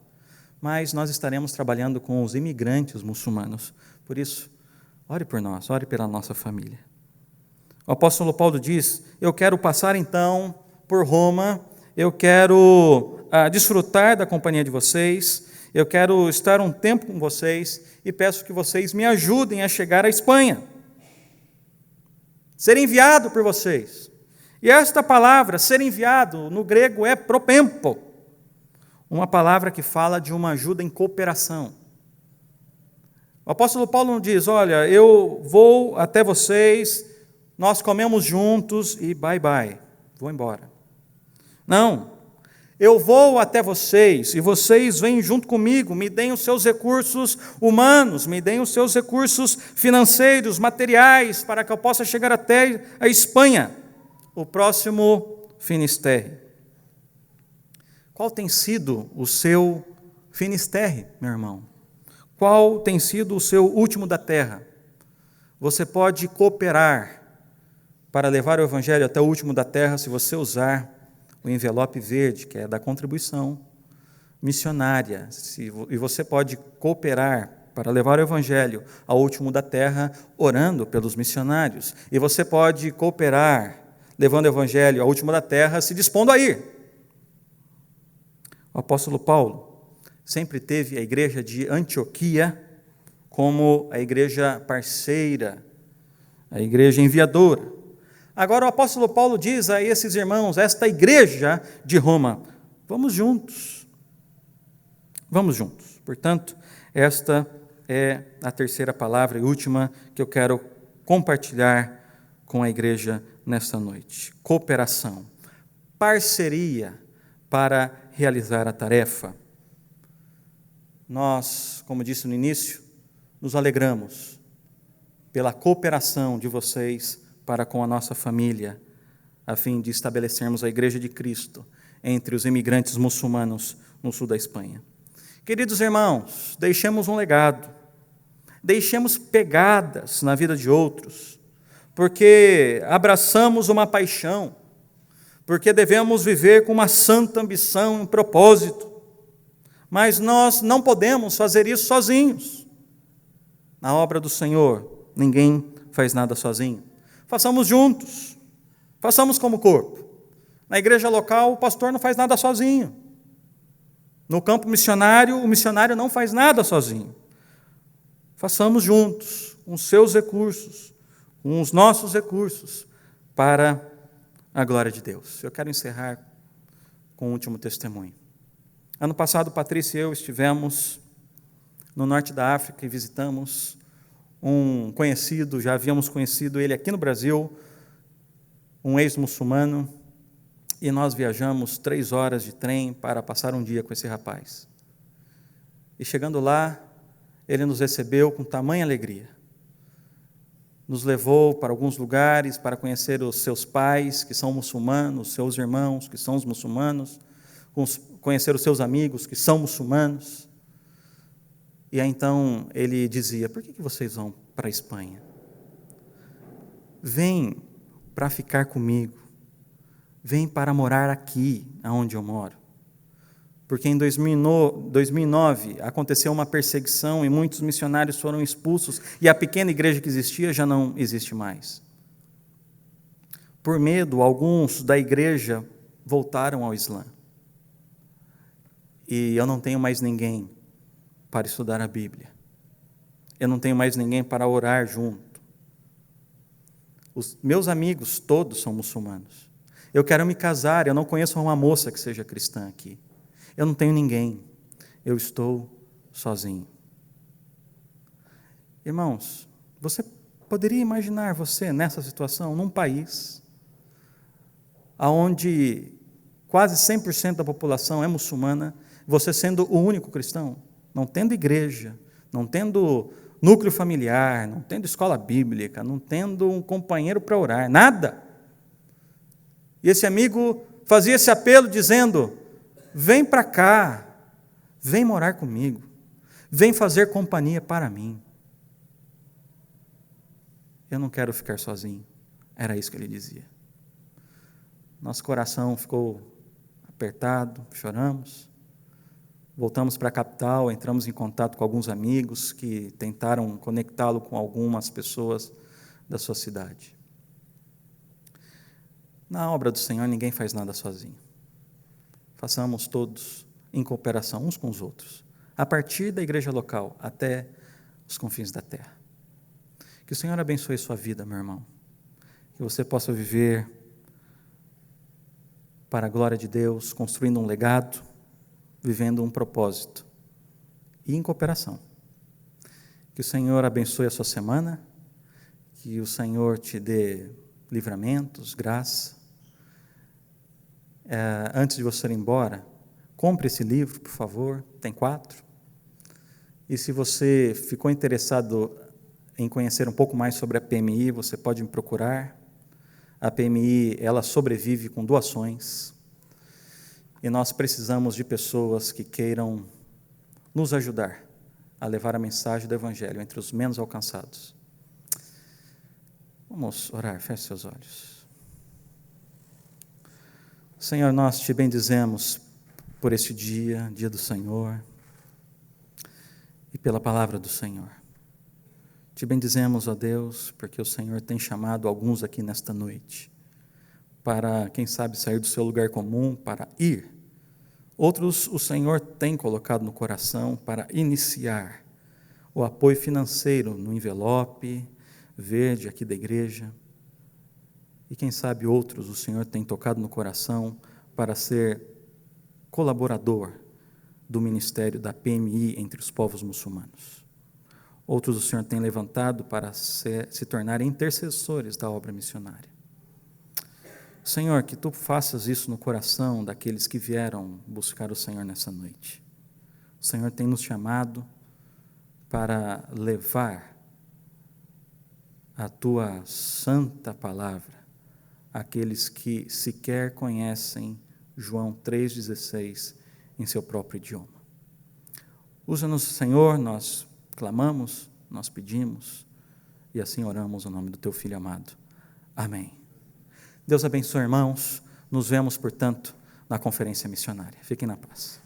Mas nós estaremos trabalhando com os imigrantes muçulmanos. Por isso, ore por nós, ore pela nossa família. O apóstolo Paulo diz: eu quero passar então por Roma, eu quero desfrutar da companhia de vocês, eu quero estar um tempo com vocês e peço que vocês me ajudem a chegar à Espanha. Ser enviado por vocês. E esta palavra, ser enviado, no grego é propempo, uma palavra que fala de uma ajuda em cooperação. O apóstolo Paulo não diz: olha, eu vou até vocês, nós comemos juntos e bye bye, vou embora. Não, eu vou até vocês e vocês vêm junto comigo, me deem os seus recursos humanos, me deem os seus recursos financeiros, materiais, para que eu possa chegar até a Espanha, o próximo Finisterre. Qual tem sido o seu Finisterre, meu irmão? Qual tem sido o seu último da terra? Você pode cooperar para levar o Evangelho até o último da terra se você usar o envelope verde, que é da contribuição missionária. E você pode cooperar para levar o Evangelho ao último da terra, orando pelos missionários. E você pode cooperar, levando o Evangelho ao último da terra, se dispondo a ir. O apóstolo Paulo sempre teve a igreja de Antioquia como a igreja parceira, a igreja enviadora. Agora o apóstolo Paulo diz a esses irmãos, esta igreja de Roma: vamos juntos. Vamos juntos. Portanto, esta é a terceira palavra e última que eu quero compartilhar com a igreja nesta noite. Cooperação, parceria para realizar a tarefa. Nós, como disse no início, nos alegramos pela cooperação de vocês para com a nossa família, a fim de estabelecermos a Igreja de Cristo entre os imigrantes muçulmanos no sul da Espanha. Queridos irmãos, deixemos um legado, deixemos pegadas na vida de outros, porque abraçamos uma paixão, porque devemos viver com uma santa ambição, um propósito, mas nós não podemos fazer isso sozinhos. Na obra do Senhor, ninguém faz nada sozinho. Façamos juntos, façamos como corpo. Na igreja local, o pastor não faz nada sozinho. No campo missionário, o missionário não faz nada sozinho. Façamos juntos, com os seus recursos, com os nossos recursos, para a glória de Deus. Eu quero encerrar com o último testemunho. Ano passado, Patrícia e eu estivemos no norte da África e visitamos um conhecido, já havíamos conhecido ele aqui no Brasil, um ex-muçulmano, e nós viajamos 3 horas de trem para passar um dia com esse rapaz. E chegando lá, ele nos recebeu com tamanha alegria. Nos levou para alguns lugares para conhecer os seus pais, que são muçulmanos, seus irmãos, que são os muçulmanos, conhecer os seus amigos, que são muçulmanos. E aí, então, ele dizia: por que vocês vão para a Espanha? Vem para ficar comigo. Vem para morar aqui, onde eu moro. Porque em 2009 aconteceu uma perseguição e muitos missionários foram expulsos e a pequena igreja que existia já não existe mais. Por medo, alguns da igreja voltaram ao Islã. E eu não tenho mais ninguém para estudar a Bíblia. Eu não tenho mais ninguém para orar junto. Os meus amigos todos são muçulmanos. Eu quero me casar, eu não conheço uma moça que seja cristã aqui. Eu não tenho ninguém. Eu estou sozinho. Irmãos, você poderia imaginar você nessa situação, num país onde quase 100% da população é muçulmana, você sendo o único cristão? Não tendo igreja, não tendo núcleo familiar, não tendo escola bíblica, não tendo um companheiro para orar, nada. E esse amigo fazia esse apelo dizendo: vem para cá, vem morar comigo, vem fazer companhia para mim. Eu não quero ficar sozinho. Era isso que ele dizia. Nosso coração ficou apertado, choramos. Voltamos para a capital, entramos em contato com alguns amigos que tentaram conectá-lo com algumas pessoas da sua cidade. Na obra do Senhor, ninguém faz nada sozinho. Façamos todos em cooperação uns com os outros, a partir da igreja local até os confins da terra. Que o Senhor abençoe sua vida, meu irmão. Que você possa viver para a glória de Deus, construindo um legado, vivendo um propósito e em cooperação. Que o Senhor abençoe a sua semana, que o Senhor te dê livramentos, graça. Antes de você ir embora, compre esse livro, por favor, tem 4. E se você ficou interessado em conhecer um pouco mais sobre a PMI, você pode me procurar. A PMI, ela sobrevive com doações, e nós precisamos de pessoas que queiram nos ajudar a levar a mensagem do Evangelho entre os menos alcançados. Vamos orar, feche seus olhos. Senhor, nós te bendizemos por este dia, dia do Senhor, e pela palavra do Senhor. Te bendizemos, ó Deus, porque o Senhor tem chamado alguns aqui nesta noite para, quem sabe, sair do seu lugar comum, para ir. Outros o Senhor tem colocado no coração para iniciar o apoio financeiro no envelope verde aqui da igreja. E quem sabe outros o Senhor tem tocado no coração para ser colaborador do ministério da PMI entre os povos muçulmanos. Outros o Senhor tem levantado para se tornarem intercessores da obra missionária. Senhor, que Tu faças isso no coração daqueles que vieram buscar o Senhor nessa noite. O Senhor tem nos chamado para levar a Tua santa palavra àqueles que sequer conhecem João 3,16 em seu próprio idioma. Usa-nos, Senhor, nós clamamos, nós pedimos, e assim oramos no nome do Teu Filho amado. Amém. Deus abençoe, irmãos. Nos vemos, portanto, na conferência missionária. Fiquem na paz.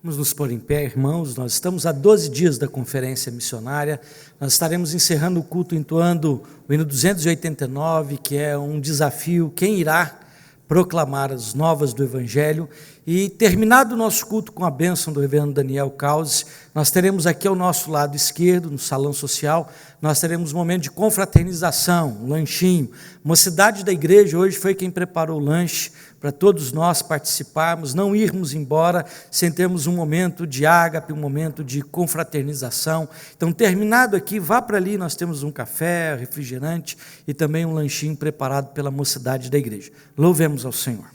Vamos nos pôr em pé, irmãos. Nós estamos a 12 dias da conferência missionária. Nós estaremos encerrando o culto entoando o hino 289, que é um desafio. Quem irá proclamar as novas do Evangelho? E terminado o nosso culto com a bênção do reverendo Daniel Causes, nós teremos aqui ao nosso lado esquerdo, no salão social, nós teremos um momento de confraternização, um lanchinho. A mocidade da igreja hoje foi quem preparou o lanche para todos nós participarmos, não irmos embora sem termos um momento de ágape, um momento de confraternização. Então, terminado aqui, vá para ali, nós temos um café, refrigerante e também um lanchinho preparado pela mocidade da igreja. Louvemos ao Senhor.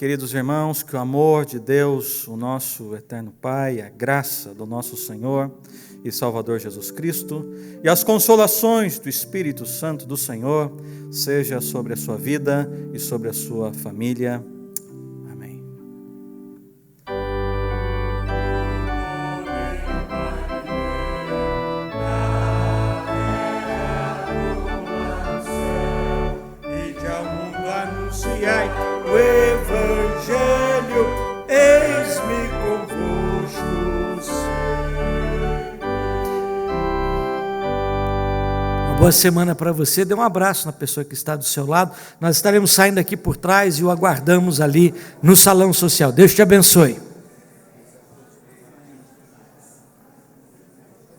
queridos irmãos, que o amor de Deus, o nosso eterno Pai, a graça do nosso Senhor e Salvador Jesus Cristo e as consolações do Espírito Santo do Senhor seja sobre a sua vida e sobre a sua família. Amém. Ide ao mundo anunciai o Evangelho, eis-me convosco sempre. Uma boa semana para você. Dê um abraço na pessoa que está do seu lado. Nós estaremos saindo aqui por trás e o aguardamos ali no salão social. Deus te abençoe.